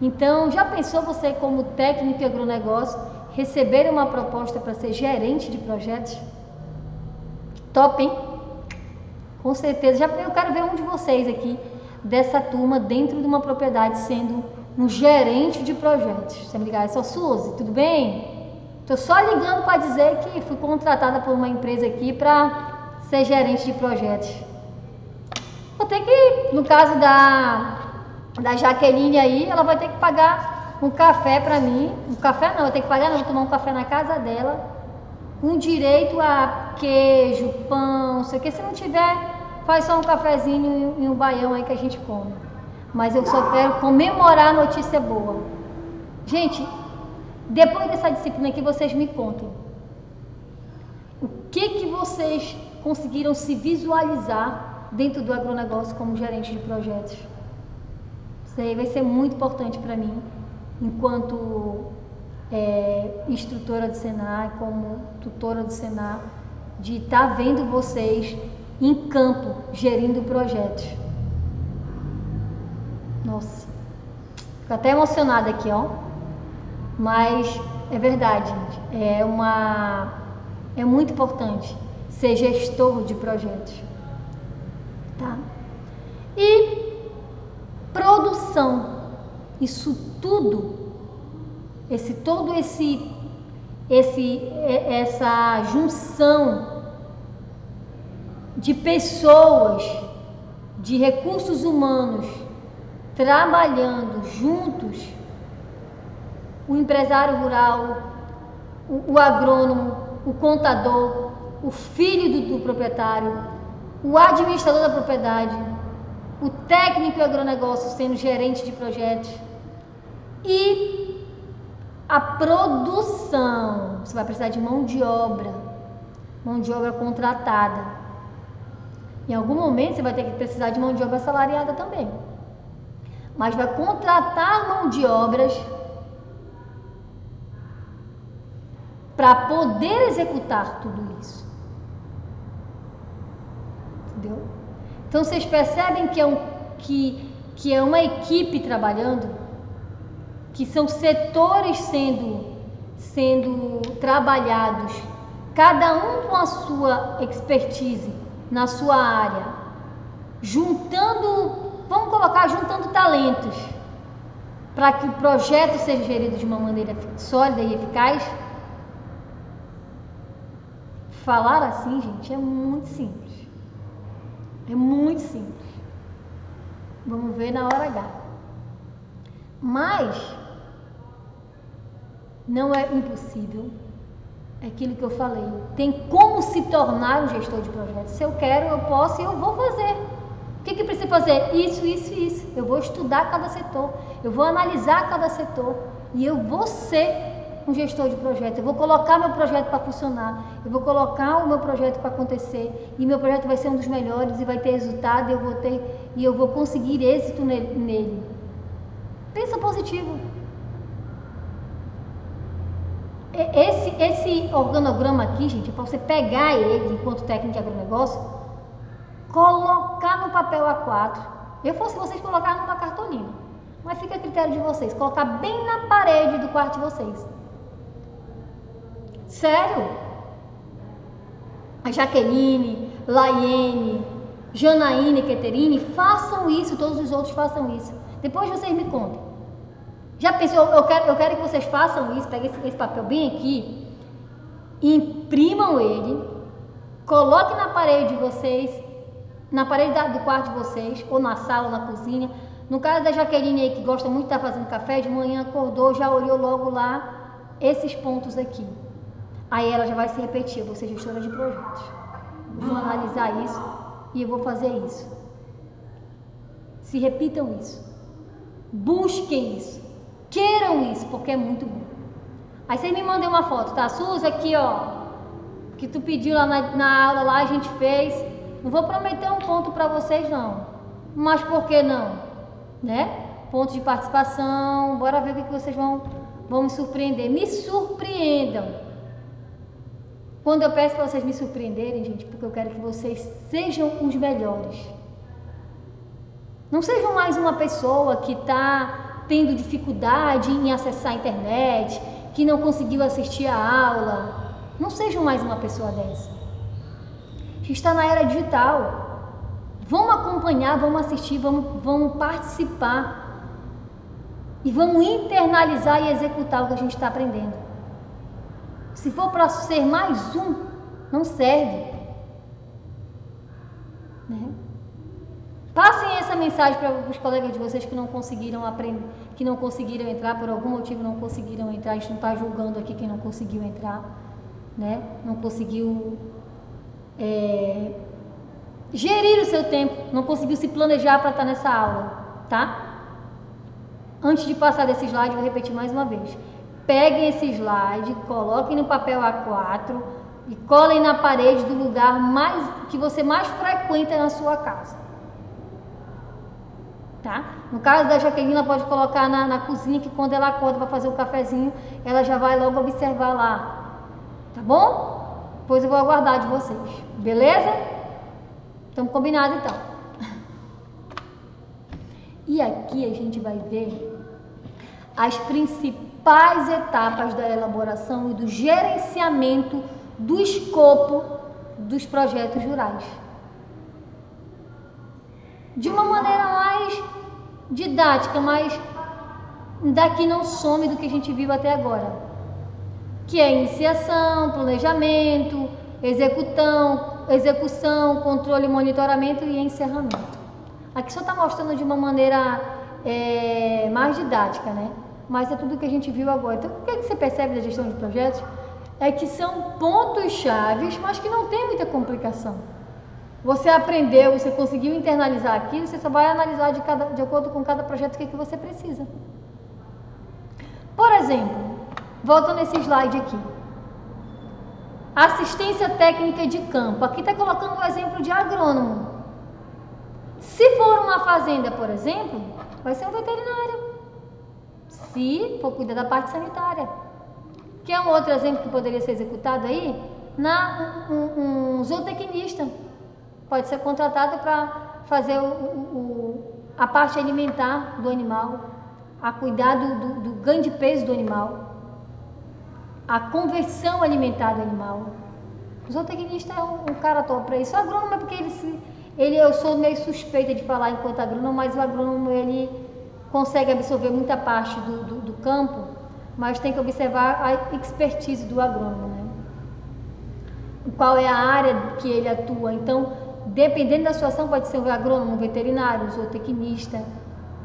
Então, já pensou você como técnico de agronegócio receber uma proposta para ser gerente de projetos? Top, hein? Com certeza. Eu quero ver um de vocês aqui, dessa turma, dentro de uma propriedade, sendo um gerente de projetos. Você me ligar, é só Suzy, tudo bem? Estou só ligando para dizer que fui contratada por uma empresa aqui para ser gerente de projetos. Vou ter que, no caso da Jaqueline aí, ela vai ter que pagar um café para mim. Um café não, eu tenho que pagar não, vou tomar um café na casa dela, com direito a queijo, pão, não sei o que. Se não tiver, faz só um cafezinho e um baião aí que a gente come. Mas eu só quero comemorar a notícia boa. Gente, depois dessa disciplina aqui, vocês me contem. O que vocês conseguiram se visualizar dentro do agronegócio como gerente de projetos? Isso aí vai ser muito importante para mim, enquanto instrutora do Senar, como tutora do Senar, de estar vendo vocês em campo, gerindo projetos. Nossa, fico até emocionada aqui, ó. Mas é verdade, gente. É muito importante ser gestor de projetos, tá? E produção, isso tudo, essa junção de pessoas, de recursos humanos trabalhando juntos, o empresário rural, o agrônomo, o contador, o filho do proprietário, o administrador da propriedade, o técnico em agronegócio sendo gerente de projetos e a produção. Você vai precisar de mão de obra contratada. Em algum momento você vai ter que precisar de mão de obra assalariada também, mas vai contratar mão de obras para poder executar tudo isso. Entendeu? Então vocês percebem que é uma equipe trabalhando, que são setores sendo trabalhados, cada um com a sua expertise na sua área, juntando talentos para que o projeto seja gerido de uma maneira sólida e eficaz. Falar assim, gente, é muito simples. É muito simples. Vamos ver na hora H. Mas não é impossível. É aquilo que eu falei. Tem como se tornar um gestor de projetos. Se eu quero, eu posso e eu vou fazer. O que precisa fazer? Isso, isso e isso. Eu vou estudar cada setor. Eu vou analisar cada setor. E eu vou ser um gestor de projeto. Eu vou colocar meu projeto para funcionar. Eu vou colocar o meu projeto para acontecer. E meu projeto vai ser um dos melhores e vai ter resultado. E eu vou conseguir êxito nele. Pensa positivo. Esse organograma aqui, gente, é para você pegar ele enquanto técnico de agronegócio, colocar no papel A4. Eu fosse vocês, colocar numa cartolina. Mas fica a critério de vocês. Colocar bem na parede do quarto de vocês. Sério? A Jaqueline, Laiene, Janaína e Keterine façam isso, todos os outros façam isso. Depois vocês me contem. Já pensou? Eu quero que vocês façam isso. Peguem esse papel bem aqui, imprimam ele, coloquem na parede de vocês, na parede do quarto de vocês, ou na sala, ou na cozinha. No caso da Jaqueline aí, que gosta muito de estar fazendo café, de manhã acordou, já olhou logo lá esses pontos aqui. Aí ela já vai se repetir: eu vou ser gestora de projetos, vou analisar isso e eu vou fazer isso. Se repitam isso, busquem isso, queiram isso, porque é muito bom. Aí vocês me mandem uma foto, tá? Suzy, aqui ó, que tu pediu lá na aula, lá a gente fez. Não vou prometer um ponto para vocês não, mas por que não? Né? Pontos de participação, bora ver o que vocês vão me surpreender. Me surpreendam. Quando eu peço para vocês me surpreenderem, gente, porque eu quero que vocês sejam os melhores. Não sejam mais uma pessoa que está tendo dificuldade em acessar a internet, que não conseguiu assistir a aula. Não sejam mais uma pessoa dessa. A gente está na era digital. Vamos acompanhar, vamos assistir, vamos participar e vamos internalizar e executar o que a gente está aprendendo. Se for para ser mais um, não serve. Né? Passem essa mensagem para os colegas de vocês que não conseguiram aprender, que não conseguiram entrar, por algum motivo não conseguiram entrar. A gente não está julgando aqui quem não conseguiu entrar, né? Não conseguiu gerir o seu tempo, não conseguiu se planejar para estar nessa aula, tá? Antes de passar desse slide, eu vou repetir mais uma vez. Peguem esse slide, coloquem no papel A4 e colhem na parede do lugar que você mais frequenta na sua casa. Tá? No caso da Jaqueline, ela pode colocar na cozinha, que quando ela acorda para fazer o cafezinho, ela já vai logo observar lá. Tá bom? Depois eu vou aguardar de vocês. Beleza? Estamos combinados então. E aqui a gente vai ver as principais etapas da elaboração e do gerenciamento do escopo dos projetos rurais. De uma maneira mais didática, mas daqui não some do que a gente viu até agora, que é iniciação, planejamento, execução, controle, monitoramento e encerramento. Aqui só está mostrando de uma maneira mais didática, né? Mas é tudo que a gente viu agora. Então, o que você percebe da gestão de projetos é que são pontos chaves, mas que não tem muita complicação. Você aprendeu, você conseguiu internalizar aquilo, você só vai analisar de acordo com cada projeto o que você precisa. Por exemplo, voltando nesse slide aqui. Assistência técnica de campo. Aqui está colocando o exemplo de agrônomo. Se for uma fazenda, por exemplo, vai ser um veterinário. Se for cuidar da parte sanitária. Que é um outro exemplo que poderia ser executado aí, um zootecnista. Pode ser contratado para fazer a parte alimentar do animal, a cuidar do ganho de peso do animal, a conversão alimentar do animal. O zootecnista é um cara top para isso. O agrônomo é porque eu sou meio suspeita de falar enquanto agrônomo, mas o agrônomo ele consegue absorver muita parte do campo, mas tem que observar a expertise do agrônomo, né? Qual é a área que ele atua. Então, dependendo da situação, pode ser um agrônomo, um veterinário, um zootecnista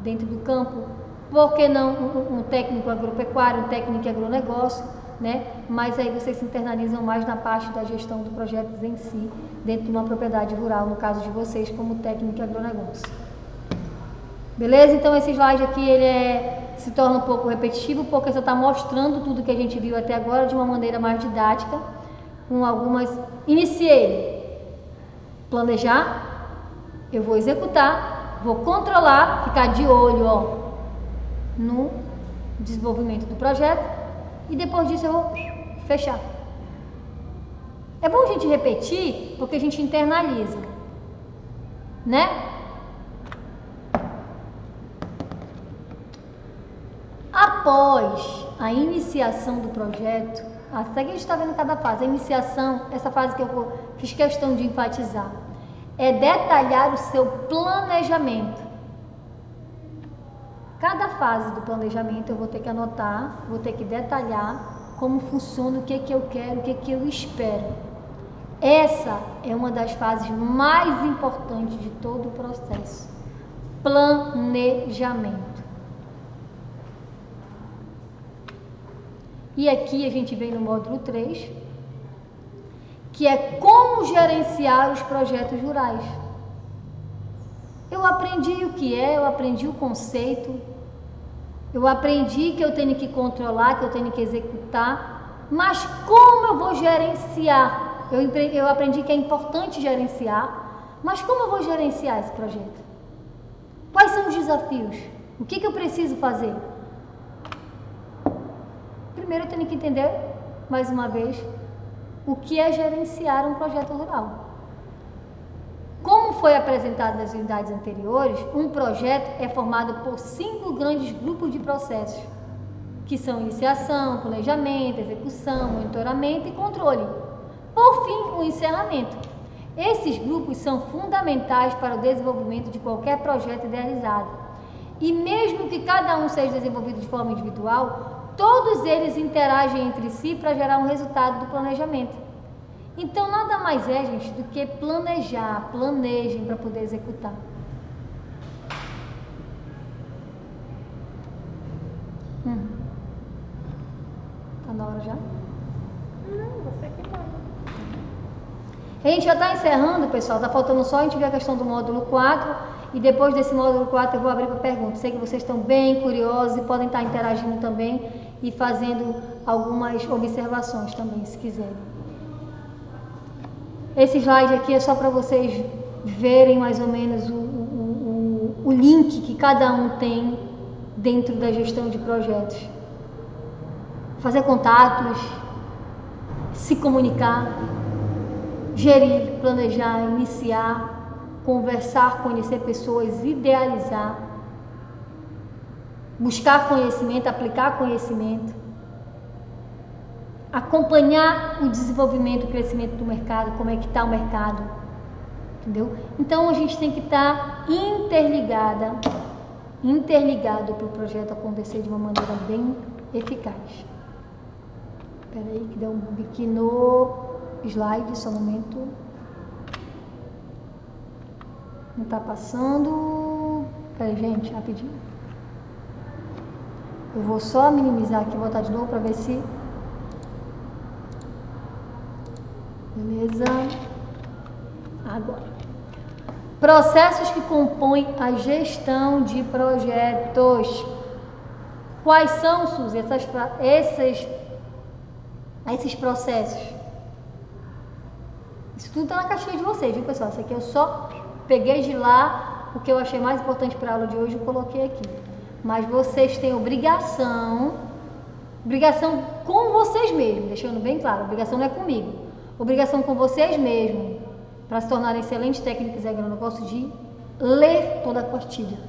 dentro do campo, por que não um técnico agropecuário, um técnico agronegócio, né? Mas aí vocês se internalizam mais na parte da gestão do projeto em si, dentro de uma propriedade rural, no caso de vocês, como técnico agronegócio. Beleza? Então esse slide aqui se torna um pouco repetitivo, porque só está mostrando tudo que a gente viu até agora de uma maneira mais didática, com algumas... Iniciei. Planejar, eu vou executar, vou controlar, ficar de olho no desenvolvimento do projeto e depois disso eu vou fechar. É bom a gente repetir porque a gente internaliza, né? Após a iniciação do projeto, até que a gente está vendo cada fase, a iniciação, essa fase que eu fiz questão de enfatizar, é detalhar o seu planejamento. Cada fase do planejamento eu vou ter que anotar, vou ter que detalhar como funciona, o que eu quero, o que eu espero. Essa é uma das fases mais importantes de todo o processo. Planejamento. E aqui a gente vem no módulo 3, que é como gerenciar os projetos rurais. Eu aprendi o que eu aprendi o conceito, eu aprendi que eu tenho que controlar, que eu tenho que executar, mas como eu vou gerenciar? Eu aprendi que é importante gerenciar, mas como eu vou gerenciar esse projeto? Quais são os desafios? O que eu preciso fazer? Primeiro eu tenho que entender, mais uma vez, o que é gerenciar um projeto rural. Como foi apresentado nas unidades anteriores, um projeto é formado por 5 grandes grupos de processos, que são iniciação, planejamento, execução, monitoramento e controle. Por fim, o encerramento. Esses grupos são fundamentais para o desenvolvimento de qualquer projeto idealizado. E mesmo que cada um seja desenvolvido de forma individual, todos eles interagem entre si para gerar um resultado do planejamento. Então, nada mais é, gente, do que planejar, planejem para poder executar. Tá na hora já? Não, você que manda. A gente já está encerrando, pessoal, tá faltando só a gente ver a questão do módulo 4 e depois desse módulo 4 eu vou abrir para perguntas. Sei que vocês estão bem curiosos e podem estar interagindo também e fazendo algumas observações também, se quiserem. Esse slide aqui é só para vocês verem mais ou menos o link que cada um tem dentro da gestão de projetos. Fazer contatos, se comunicar, gerir, planejar, iniciar, conversar, conhecer pessoas, idealizar, buscar conhecimento, aplicar conhecimento, acompanhar o desenvolvimento, o crescimento do mercado, como é que está o mercado, entendeu? Então a gente tem que estar interligado para o projeto acontecer de uma maneira bem eficaz. Espera aí que deu um bug aqui no slide, só um momento. Não está passando. Espera aí, gente, rapidinho. Eu vou só minimizar aqui, voltar de novo para ver se... Beleza. Agora. Processos que compõem a gestão de projetos. Quais são, Suzy, esses processos? Isso tudo está na caixinha de vocês, viu, pessoal? Isso aqui eu só peguei de lá o que eu achei mais importante para a aula de hoje e coloquei aqui. Mas vocês têm obrigação com vocês mesmos, deixando bem claro, obrigação não é comigo, obrigação com vocês mesmos, para se tornarem excelentes técnicos agronegócios, de ler toda a cartilha,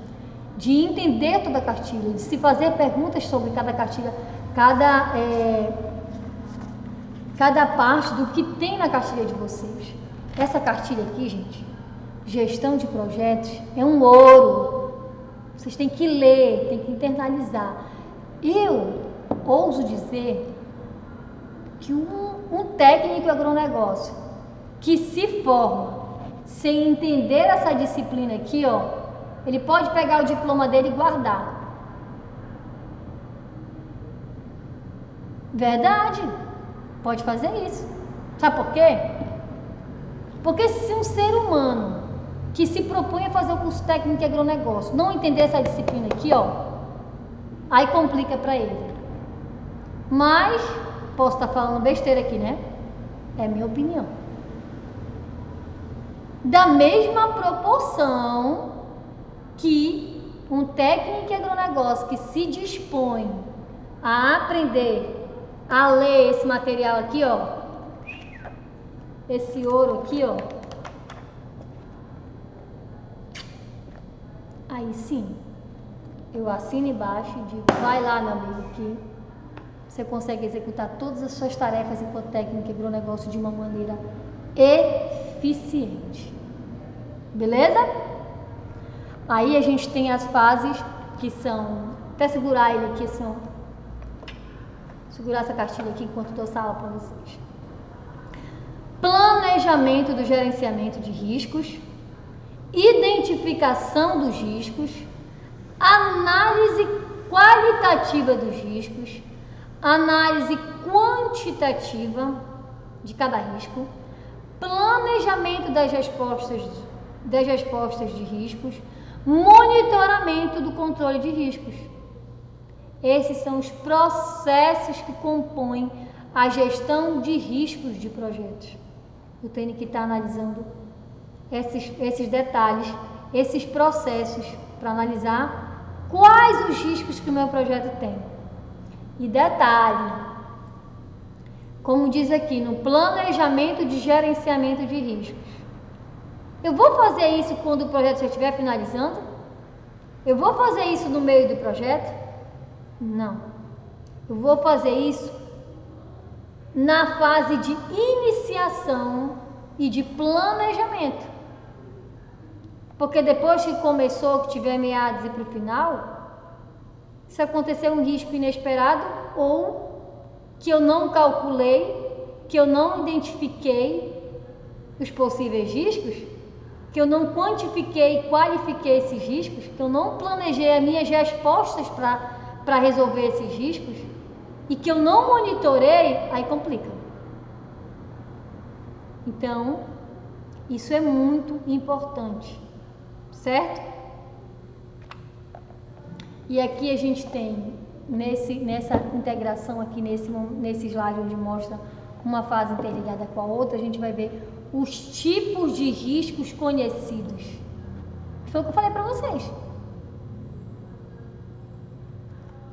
de entender toda a cartilha, de se fazer perguntas sobre cada cartilha, cada parte do que tem na cartilha de vocês. Essa cartilha aqui, gente, gestão de projetos, é um ouro. Vocês têm que ler, têm que internalizar. Eu ouso dizer que um técnico agronegócio que se forma sem entender essa disciplina aqui, ó, ele pode pegar o diploma dele e guardar. Verdade. Pode fazer isso. Sabe por quê? Porque se um ser humano que se propõe a fazer o curso técnico em agronegócio não entender essa disciplina aqui, ó, aí complica para ele. Mas, posso estar falando besteira aqui, né? É minha opinião. Da mesma proporção que um técnico em agronegócio que se dispõe a aprender a ler esse material aqui, ó, esse ouro aqui, ó, aí sim, eu assino embaixo e digo, vai lá, meu amigo, que você consegue executar todas as suas tarefas enquanto técnico em agronegócio de uma maneira eficiente. Beleza? Aí a gente tem as fases que são, até segurar ele aqui, são, segurar essa cartilha aqui enquanto dou essa aula para vocês. Planejamento do gerenciamento de riscos, identificação dos riscos, análise qualitativa dos riscos, análise quantitativa de cada risco, planejamento das respostas de riscos, monitoramento do controle de riscos. Esses são os processos que compõem a gestão de riscos de projetos. Eu tenho que estar analisando esses detalhes, esses processos, para analisar quais os riscos que o meu projeto tem. E detalhe, como diz aqui, no planejamento de gerenciamento de riscos. Eu vou fazer isso quando o projeto já estiver finalizando? Eu vou fazer isso no meio do projeto? Não. Eu vou fazer isso na fase de iniciação e de planejamento. Porque depois que começou, que tiver meados e para o final, se acontecer um risco inesperado ou que eu não calculei, que eu não identifiquei os possíveis riscos, que eu não quantifiquei e qualifiquei esses riscos, que eu não planejei as minhas respostas para resolver esses riscos e que eu não monitorei, aí complica. Então, isso é muito importante, certo? E aqui a gente tem, nessa integração aqui, nesse slide onde mostra uma fase interligada com a outra, a gente vai ver os tipos de riscos conhecidos. Foi o que eu falei para vocês.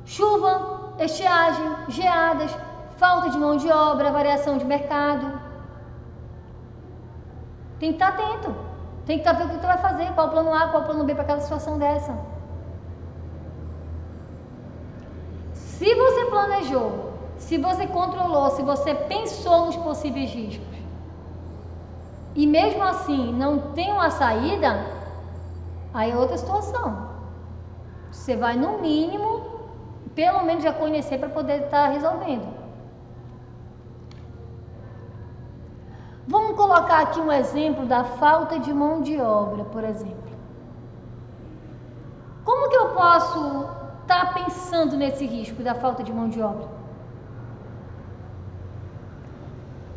Chuva, estiagem, geadas, falta de mão de obra, variação de mercado. Tem que estar atento. Tem que estar vendo o que tu vai fazer, qual o plano A, qual o plano B para cada situação dessa. Se você planejou, se você controlou, se você pensou nos possíveis riscos, e mesmo assim não tem uma saída, aí é outra situação. Você vai no mínimo, pelo menos já conhecer para poder estar resolvendo. Vamos colocar aqui um exemplo da falta de mão de obra, por exemplo. Como que eu posso estar pensando nesse risco da falta de mão de obra?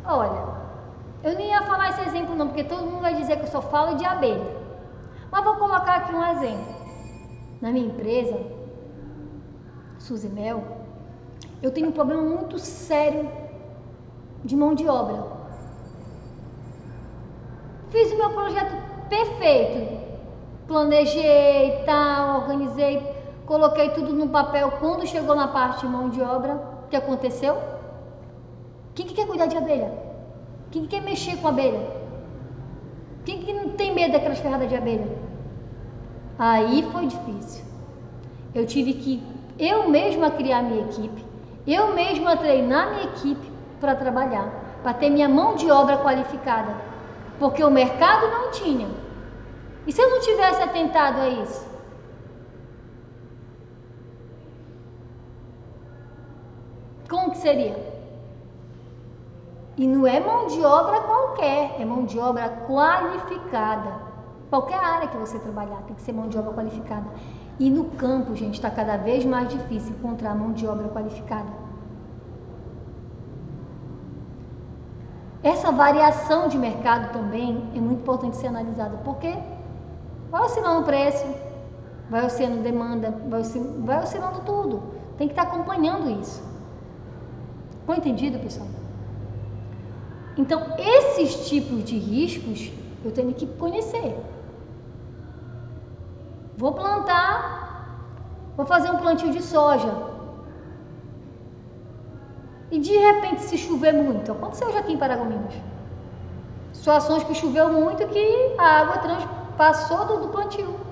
Olha, eu nem ia falar esse exemplo não, porque todo mundo vai dizer que eu só falo de abelha. Mas vou colocar aqui um exemplo. Na minha empresa, Suzimel, eu tenho um problema muito sério de mão de obra. Fiz o meu projeto perfeito. Planejei, tal, organizei, coloquei tudo no papel. Quando chegou na parte de mão de obra, o que aconteceu? Quem que quer cuidar de abelha? Quem que quer mexer com abelha? Quem que não tem medo daquelas ferradas de abelha? Aí foi difícil. Eu tive que eu mesma criar minha equipe, eu mesma treinar minha equipe para trabalhar, para ter minha mão de obra qualificada, porque o mercado não tinha. E se eu não tivesse atentado a isso? Como que seria? E não é mão de obra qualquer, é mão de obra qualificada. Qualquer área que você trabalhar tem que ser mão de obra qualificada. E no campo, gente, está cada vez mais difícil encontrar mão de obra qualificada. Essa variação de mercado também é muito importante ser analisada, porque vai oscilando o preço, vai oscilando demanda, vai oscilando tudo. Tem que estar acompanhando isso. Foi entendido, pessoal? Então, esses tipos de riscos eu tenho que conhecer. Vou plantar, vou fazer um plantio de soja. E de repente, se chover muito, aconteceu já aqui em Paragominas. Situações que choveu muito que a água passou do plantio.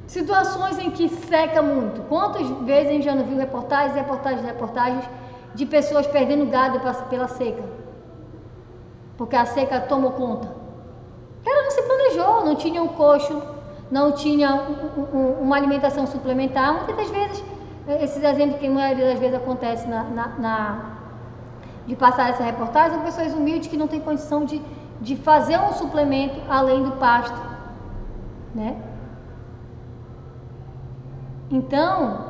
Situações em que seca muito. Quantas vezes a gente já não viu reportagens de pessoas perdendo gado pela seca? Porque a seca tomou conta. Ela não se planejou, não tinha um coxo, não tinha uma alimentação suplementar. Muitas das vezes, esses exemplos que a maioria das vezes acontece de passar essa reportagem, são pessoas humildes que não têm condição de fazer um suplemento além do pasto, né? Então,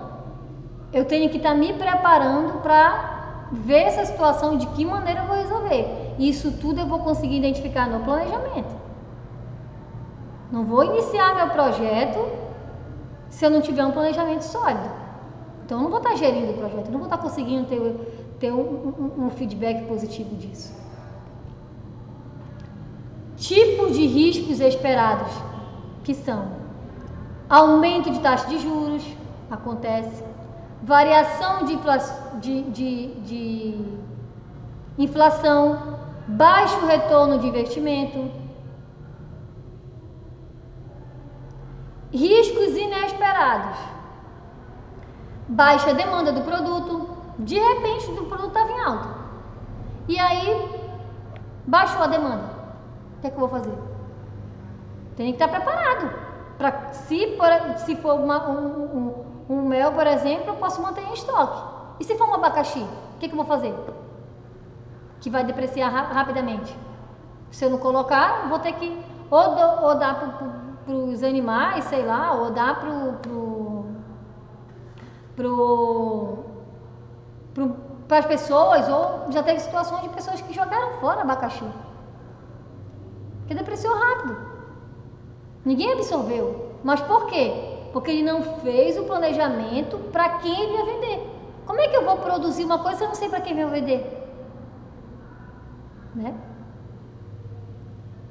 eu tenho que estar me preparando para ver essa situação, de que maneira eu vou resolver. Isso tudo eu vou conseguir identificar no planejamento. Não vou iniciar meu projeto se eu não tiver um planejamento sólido. Então, eu não vou estar gerindo o projeto, eu não vou estar conseguindo ter um feedback positivo disso. Tipos de riscos esperados, que são aumento de taxa de juros, acontece, variação de inflação, baixo retorno de investimento, riscos inesperados, baixa demanda do produto, De repente o produto estava em alta. E aí baixou a demanda. O que é que eu vou fazer? Tem que estar preparado. Se for um mel, por exemplo, eu posso manter em estoque. E se for um abacaxi, o que é que eu vou fazer? Que vai depreciar rapidamente. Se eu não colocar, eu vou ter que ou dar para os animais, sei lá, ou dar para as pessoas, ou já teve situações de pessoas que jogaram fora abacaxi. Porque depreciou rápido. Ninguém absorveu. Mas por quê? Porque ele não fez o planejamento para quem ele ia vender. Como é que eu vou produzir uma coisa se eu não sei para quem eu vou vender? Né?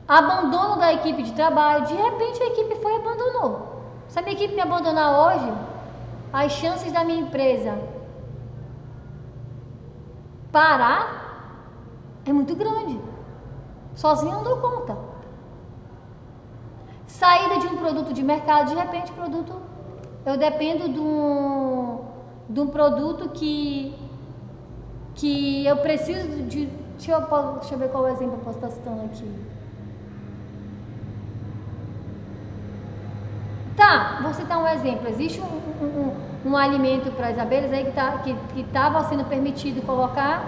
Abandono da equipe de trabalho. De repente a equipe foi e abandonou. Se a minha equipe me abandonar hoje, as chances da minha empresa parar é muito grande. Sozinho eu não dou conta. Saída de um produto de mercado, de repente eu dependo de um produto que eu preciso de. Deixa eu ver qual exemplo eu posso estar citando aqui. Tá, vou citar um exemplo. Existe um alimento para as abelhas aí que estava sendo permitido colocar,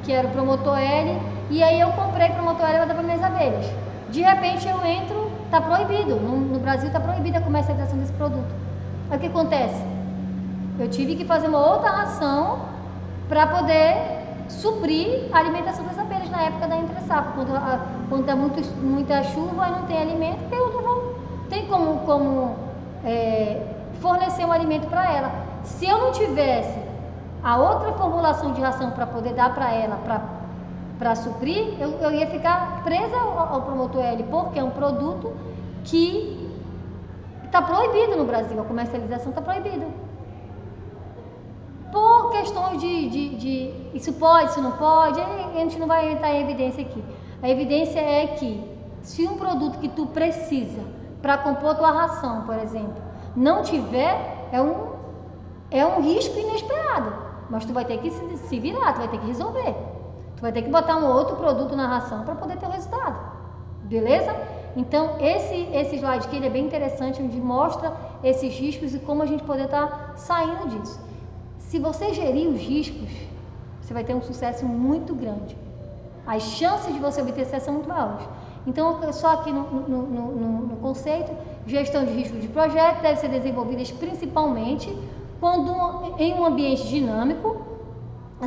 que era o Promotor L, e aí eu comprei Promotor L para dar para minhas abelhas. De repente eu entro, está proibido, no Brasil está proibida a comercialização desse produto. Aí o que acontece? Eu tive que fazer uma outra ração para poder suprir a alimentação das abelhas na época da entre-safra. Quando está muita chuva e não tem alimento, eu não vou, tem como fornecer um alimento para ela. Se eu não tivesse a outra formulação de ração para poder dar para ela, para suprir, eu ia ficar presa ao Promotor L, porque é um produto que está proibido no Brasil, a comercialização está proibida. Por questões de isso pode, isso não pode, a gente não vai entrar em evidência aqui. A evidência é que se um produto que tu precisa para compor tua ração, por exemplo, não tiver, é um risco inesperado, mas tu vai ter que se virar, tu vai ter que resolver. Tu vai ter que botar um outro produto na ração para poder ter o resultado. Beleza? Então, esse slide aqui ele é bem interessante, onde mostra esses riscos e como a gente poder estar saindo disso. Se você gerir os riscos, você vai ter um sucesso muito grande. As chances de você obter sucesso são muito maiores. Então, só aqui no conceito, gestão de risco de projeto deve ser desenvolvidas principalmente quando em um ambiente dinâmico,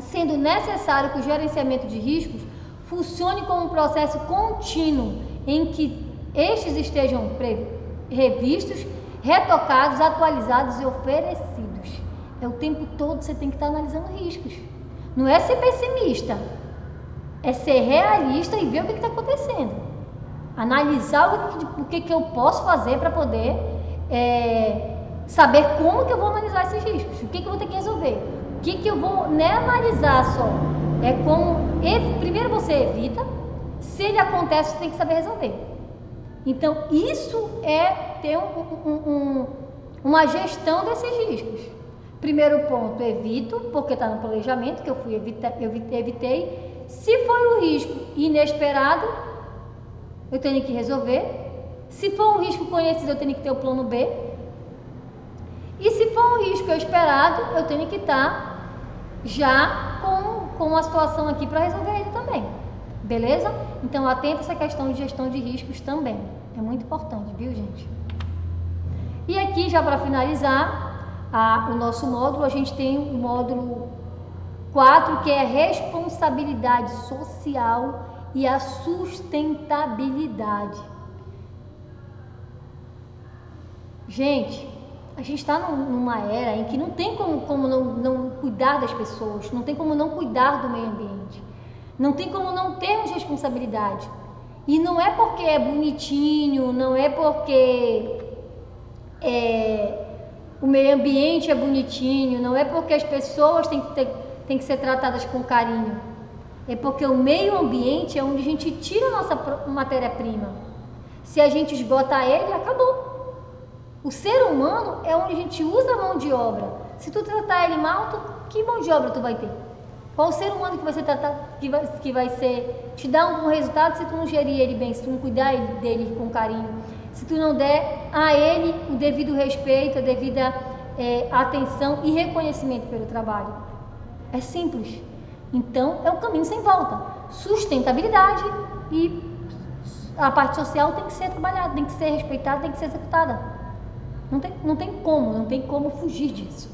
sendo necessário que o gerenciamento de riscos funcione como um processo contínuo em que estes estejam revistos, retocados, atualizados e oferecidos. É o tempo todo você tem que estar analisando riscos. Não é ser pessimista, é ser realista e ver o que está acontecendo. Analisar o que eu posso fazer para poder saber como que eu vou analisar esses riscos, o que eu vou ter que resolver. O que eu vou analisar só? É como primeiro você evita, se ele acontece, você tem que saber resolver. Então, isso é ter uma gestão desses riscos. Primeiro ponto, evito, porque está no planejamento, que eu evitei. Se foi um risco inesperado, eu tenho que resolver. Se for um risco conhecido, eu tenho que ter o plano B. E se for um risco esperado, eu tenho que estar já com uma situação aqui para resolver ele também. Beleza? Então, atenta a essa questão de gestão de riscos também. É muito importante, viu, gente? E aqui, já para finalizar o nosso módulo, a gente tem o módulo 4, que é responsabilidade social e a sustentabilidade. Gente, a gente está numa era em que não tem como não cuidar das pessoas, não tem como não cuidar do meio ambiente, não tem como não termos responsabilidade. E não é porque é bonitinho, não é porque o meio ambiente é bonitinho, não é porque as pessoas têm que ser tratadas com carinho. É porque o meio ambiente é onde a gente tira a nossa matéria-prima. Se a gente esgotar ele, acabou. O ser humano é onde a gente usa a mão de obra. Se tu tratar ele mal, que mão de obra tu vai ter? Qual o ser humano que vai ser tratado, que vai ser, te dar um resultado se tu não gerir ele bem, se tu não cuidar dele com carinho, se tu não der a ele o devido respeito, a devida atenção e reconhecimento pelo trabalho? É simples. Então, é um caminho sem volta. Sustentabilidade e a parte social tem que ser trabalhada, tem que ser respeitada, tem que ser executada. Não tem como fugir disso.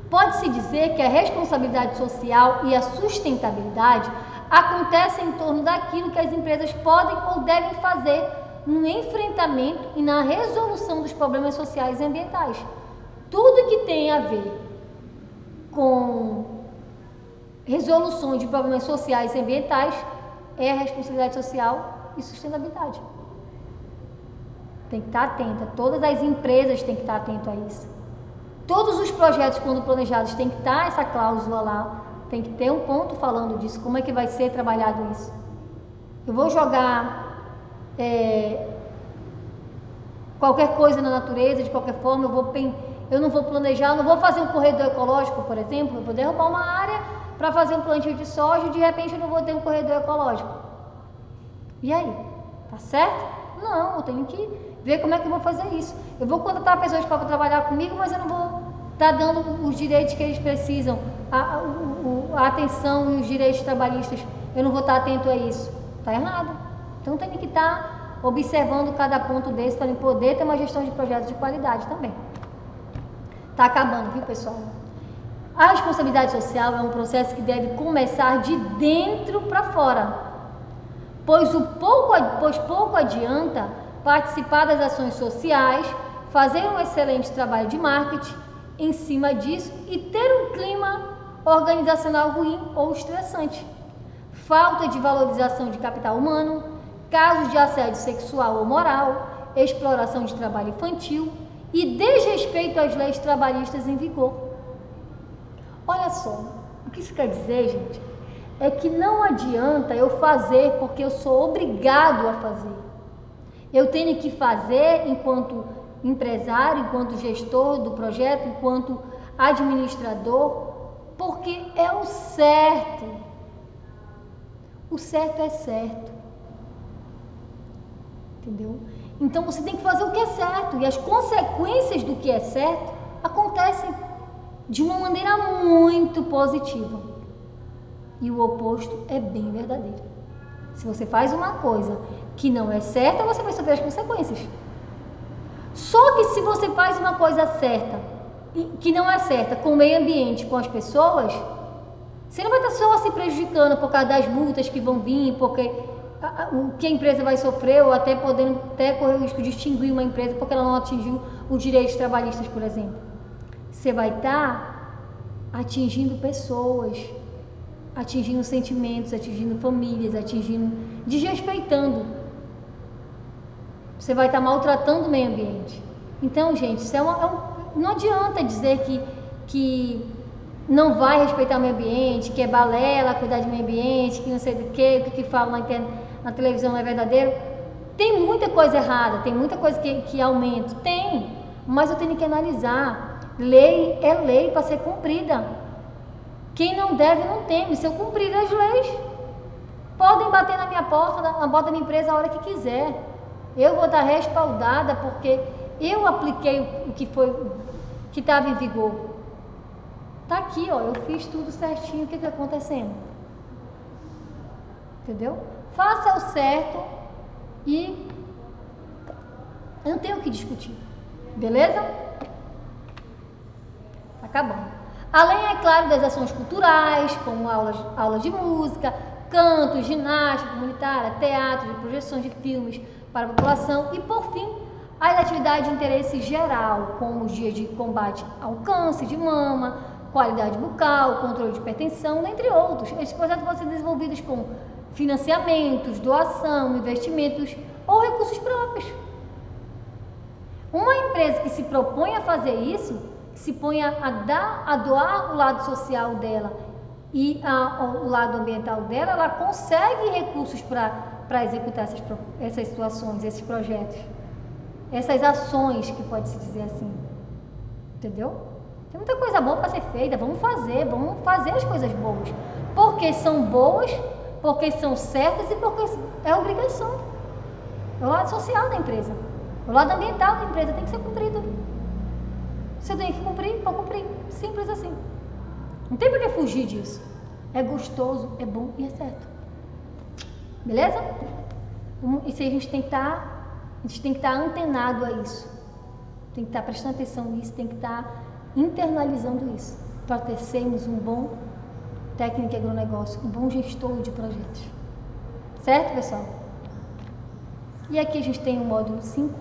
Pode-se dizer que a responsabilidade social e a sustentabilidade acontecem em torno daquilo que as empresas podem ou devem fazer no enfrentamento e na resolução dos problemas sociais e ambientais. Tudo que tem a ver com resolução de problemas sociais e ambientais é a responsabilidade social e sustentabilidade. Tem que estar atenta, todas as empresas têm que estar atentas a isso. Todos os projetos, quando planejados, tem que estar essa cláusula lá, tem que ter um ponto falando disso, como é que vai ser trabalhado isso. Eu vou jogar qualquer coisa na natureza, de qualquer forma, eu não vou planejar, eu não vou fazer um corredor ecológico, por exemplo, eu vou derrubar uma área para fazer um plantio de soja e de repente eu não vou ter um corredor ecológico. E aí? Tá certo? Não, eu tenho que ver como é que eu vou fazer isso. Eu vou contratar pessoas para trabalhar comigo, mas eu não vou estar dando os direitos que eles precisam, a atenção e os direitos trabalhistas. Eu não vou estar atento a isso. Está errado. Então tem que estar observando cada ponto desse para poder ter uma gestão de projetos de qualidade também. Está acabando, viu, pessoal? A responsabilidade social é um processo que deve começar de dentro para fora, pois pouco adianta participar das ações sociais, fazer um excelente trabalho de marketing em cima disso e ter um clima organizacional ruim ou estressante. Falta de valorização de capital humano, casos de assédio sexual ou moral, exploração de trabalho infantil e desrespeito às leis trabalhistas em vigor. Olha só, o que isso quer dizer, gente? É que não adianta eu fazer porque eu sou obrigado a fazer. Eu tenho que fazer enquanto empresário, enquanto gestor do projeto, enquanto administrador, porque é o certo. O certo é certo. Entendeu? Então você tem que fazer o que é certo e as consequências do que é certo acontecem de uma maneira muito positiva. E o oposto é bem verdadeiro. Se você faz uma coisa que não é certa, você vai sofrer as consequências. Só que se você faz uma coisa certa, que não é certa, com o meio ambiente, com as pessoas, você não vai estar só se prejudicando por causa das multas que vão vir, porque o que a empresa vai sofrer, ou até podendo correr o risco de extinguir uma empresa porque ela não atingiu os direitos trabalhistas, por exemplo. Você vai estar atingindo pessoas, atingindo sentimentos, atingindo famílias, desrespeitando. Você vai estar maltratando o meio ambiente. Então, gente, isso não adianta dizer que não vai respeitar o meio ambiente, que é balela, cuidar de meio ambiente, que não sei do que, o que fala na televisão não é verdadeiro. Tem muita coisa errada, tem muita coisa que aumenta. Tem, mas eu tenho que analisar. Lei é lei para ser cumprida. Quem não deve, não teme. Se eu cumprir as leis, podem bater na minha porta, na porta da minha empresa a hora que quiser. Eu vou estar respaldada porque eu apliquei o que estava em vigor. Tá aqui, ó, eu fiz tudo certinho, o que está acontecendo? Entendeu? Faça o certo e não tenho o que discutir. Beleza? Tá acabando. Além, é claro, das ações culturais, como aulas de música, canto, ginástica comunitária, teatro, de projeções de filmes para a população e, por fim, as atividades de interesse geral, como os dias de combate ao câncer de mama, qualidade bucal, controle de hipertensão, entre outros. Esses projetos vão ser desenvolvidos com financiamentos, doação, investimentos ou recursos próprios. Uma empresa que se propõe a fazer isso, que se põe a doar o lado social dela e o lado ambiental dela, ela consegue recursos para executar essas situações, esses projetos. essas ações, que pode se dizer assim, entendeu? Tem muita coisa boa para ser feita, vamos fazer as coisas boas, porque são boas, porque são certas e porque é obrigação. É o lado social da empresa, o lado ambiental da empresa tem que ser cumprido. Você tem que cumprir, pode cumprir, simples assim. Não tem por que fugir disso. É gostoso, é bom e é certo. Beleza? Isso aí a gente tem que estar antenado a isso. Tem que estar prestando atenção nisso, tem que estar internalizando isso, para termos um bom técnico de agronegócio, um bom gestor de projetos. Certo, pessoal? E aqui a gente tem o módulo 5,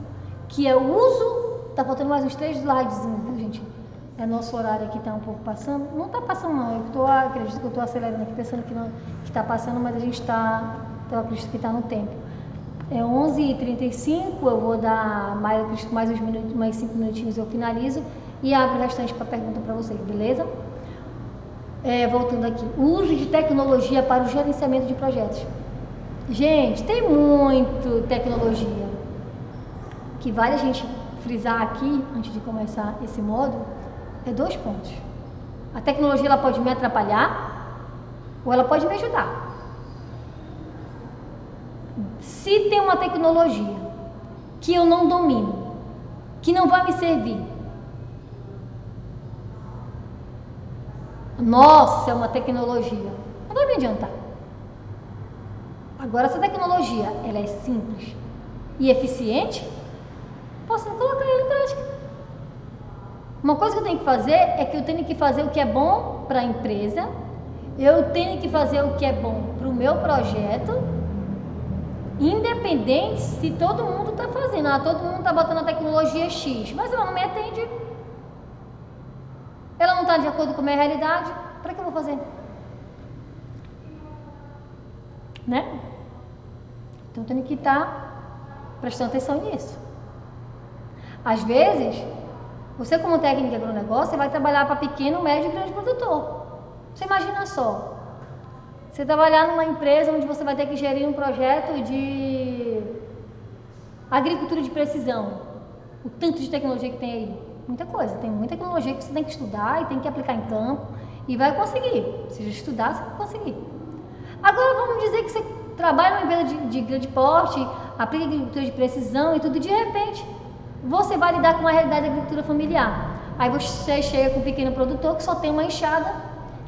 que é o uso. Tá faltando mais uns 3 slides, viu, gente? É nosso horário aqui, tá um pouco passando. Não tá passando, não. Acredito que eu tô acelerando aqui, pensando que tá passando, mas a gente tá. Eu acredito que tá no tempo. É 11h35, eu vou dar mais uns minutos, mais 5 minutinhos eu finalizo e abro o restante para pergunta para vocês, beleza? Voltando aqui, o uso de tecnologia para o gerenciamento de projetos. Gente, tem muito tecnologia. Que vale a gente frisar aqui, antes de começar esse módulo, é 2 pontos. A tecnologia ela pode me atrapalhar ou ela pode me ajudar. Se tem uma tecnologia que eu não domino, que não vai me servir, nossa, é uma tecnologia, não vai me adiantar. Agora, se a tecnologia ela é simples e eficiente, posso colocar ela em prática. Uma coisa que eu tenho que fazer é que eu tenho que fazer o que é bom para a empresa, eu tenho que fazer o que é bom para o meu projeto, independente se todo mundo está fazendo. Todo mundo está botando a tecnologia X, mas ela não me atende, ela não está de acordo com a minha realidade, para que eu vou fazer? Né? Então eu tenho que estar prestando atenção nisso. Às vezes, você como técnico de agronegócio, você vai trabalhar para pequeno, médio e grande produtor. Você imagina só, você trabalhar numa empresa onde você vai ter que gerir um projeto de agricultura de precisão. O tanto de tecnologia que tem aí. Muita coisa, tem muita tecnologia que você tem que estudar e tem que aplicar em campo e vai conseguir. Se estudar, você vai conseguir. Agora vamos dizer que você trabalha numa empresa de grande porte, aplica agricultura de precisão e tudo, de repente você vai lidar com uma realidade da agricultura familiar. Aí você chega com um pequeno produtor que só tem uma enxada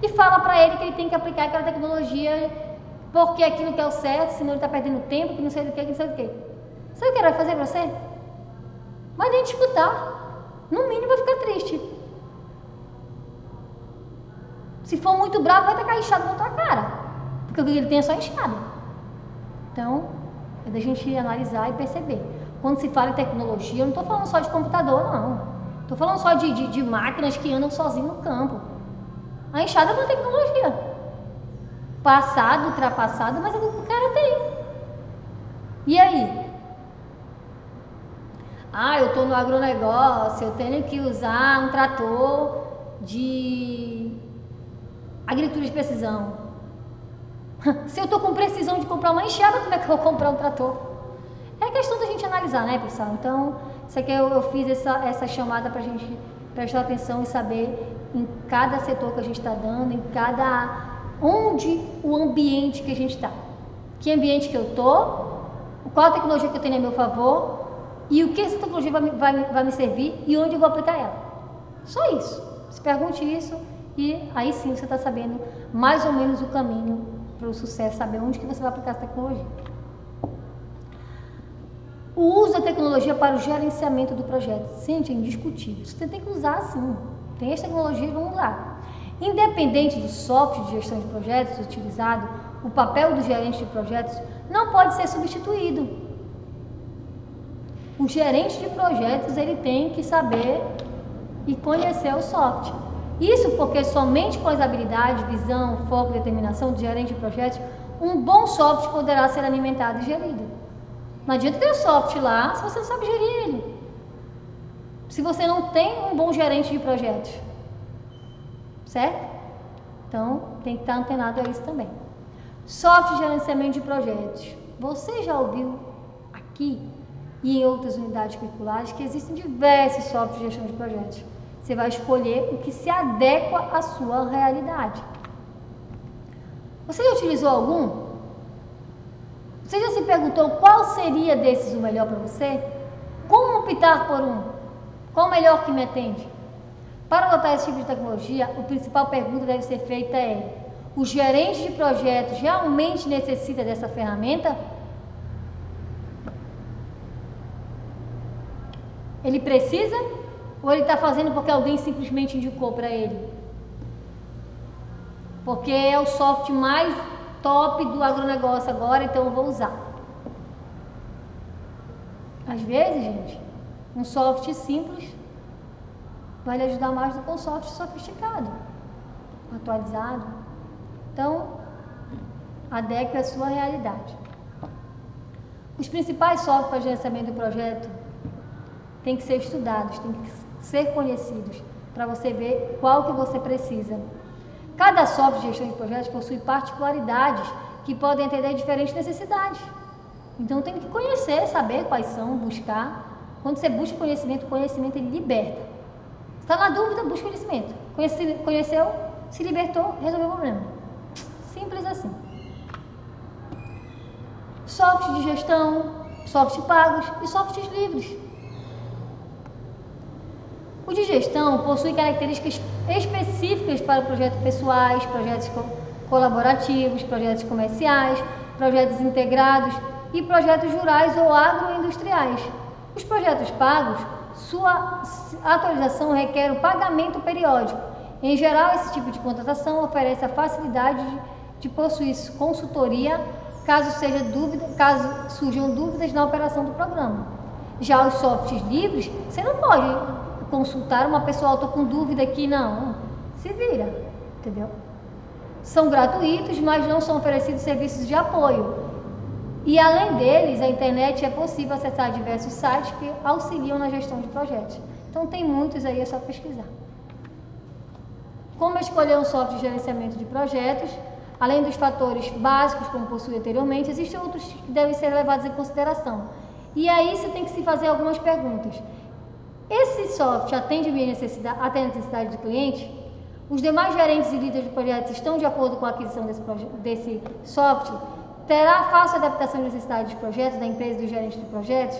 e fala para ele que ele tem que aplicar aquela tecnologia porque aquilo que é o certo, senão ele está perdendo tempo, que não sei do que, que não sei do que. Sabe o que ele vai fazer para você? Vai nem te escutar. No mínimo vai ficar triste. Se for muito bravo, vai tacar enxada na tua cara, porque o que ele tem é só enxada. Então, é da gente analisar e perceber. Quando se fala em tecnologia, eu não estou falando só de computador, não. Estou falando só de máquinas que andam sozinhas no campo. A enxada é uma tecnologia. Passado, ultrapassado, mas o cara tem. E aí? Eu estou no agronegócio, eu tenho que usar um trator de agricultura de precisão. Se eu estou com precisão de comprar uma enxada, como é que eu vou comprar um trator? É questão da gente analisar, né, pessoal? Então, isso aqui eu fiz essa chamada para a gente prestar atenção e saber em cada setor que a gente está dando, em onde o ambiente que a gente está. Que ambiente que eu estou, qual a tecnologia que eu tenho a meu favor e o que essa tecnologia vai me servir e onde eu vou aplicar ela. Só isso. Se pergunte isso e aí sim você está sabendo mais ou menos o caminho para o sucesso, saber onde que você vai aplicar essa tecnologia. O uso da tecnologia para o gerenciamento do projeto. Gente, é indiscutível. Você tem que usar sim. Tem essa tecnologia, vamos lá. Independente do software de gestão de projetos utilizado, o papel do gerente de projetos não pode ser substituído. O gerente de projetos ele tem que saber e conhecer o software. Isso porque somente com as habilidades, visão, foco e determinação do gerente de projetos, um bom software poderá ser alimentado e gerido. Não adianta ter o software lá se você não sabe gerir ele. Se você não tem um bom gerente de projetos. Certo? Então, tem que estar antenado a isso também. Software de gerenciamento de projetos. Você já ouviu aqui e em outras unidades curriculares, que existem diversos softwares de gestão de projetos. Você vai escolher o que se adequa à sua realidade. Você já utilizou algum? Você já se perguntou qual seria desses o melhor para você? Como optar por um? Qual o melhor que me atende? Para adotar esse tipo de tecnologia, a principal pergunta que deve ser feita é: o gerente de projetos realmente necessita dessa ferramenta? Ele precisa? Ou ele está fazendo porque alguém simplesmente indicou para ele? Porque é o software mais top do agronegócio agora, então eu vou usar. Às vezes, gente, um software simples vai lhe ajudar mais do que um software sofisticado, atualizado. Então, adeque à sua realidade. Os principais softwares para gerenciamento do projeto têm que ser estudados, têm que ser conhecidos, para você ver qual que você precisa. Cada software de gestão de projetos possui particularidades que podem atender diferentes necessidades. Então tem que conhecer, saber quais são, buscar. Quando você busca conhecimento, o conhecimento ele liberta. Está na dúvida, busca conhecimento. Conheceu, se libertou, resolveu o problema. Simples assim. Software de gestão, softwares pagos e softwares livres. O de gestão possui características específicas para projetos pessoais, projetos colaborativos, projetos comerciais, projetos integrados e projetos rurais ou agroindustriais. Os projetos pagos, sua atualização requer o pagamento periódico. Em geral, esse tipo de contratação oferece a facilidade de possuir consultoria caso surjam dúvidas na operação do programa. Já os softwares livres, você não pode consultar uma pessoa, estou com dúvida aqui, não. Se vira, entendeu? São gratuitos, mas não são oferecidos serviços de apoio. E além deles, a internet é possível acessar diversos sites que auxiliam na gestão de projetos. Então tem muitos aí, é só pesquisar. Como escolher um software de gerenciamento de projetos? Além dos fatores básicos, como possui anteriormente, existem outros que devem ser levados em consideração. E aí você tem que se fazer algumas perguntas. Esse software atende a necessidade do cliente? Os demais gerentes e líderes de projetos estão de acordo com a aquisição desse software? Terá fácil adaptação às necessidades de projetos da empresa e do gerente de projetos?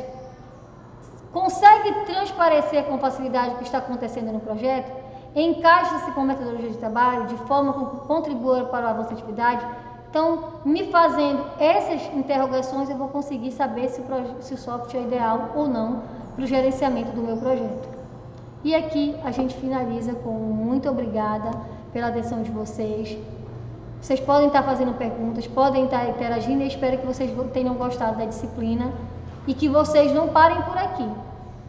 Consegue transparecer com facilidade o que está acontecendo no projeto? Encaixa-se com a metodologia de trabalho de forma que contribua para o avanço da atividade? Então, me fazendo essas interrogações, eu vou conseguir saber se o software é ideal ou não para o gerenciamento do meu projeto. E aqui a gente finaliza com muito obrigada pela atenção de vocês. Vocês podem estar fazendo perguntas, podem estar interagindo e espero que vocês tenham gostado da disciplina e que vocês não parem por aqui,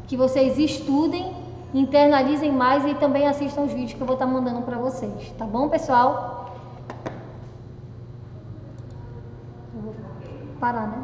que vocês estudem, internalizem mais e também assistam os vídeos que eu vou estar mandando para vocês, tá bom, pessoal? Eu vou parar, né?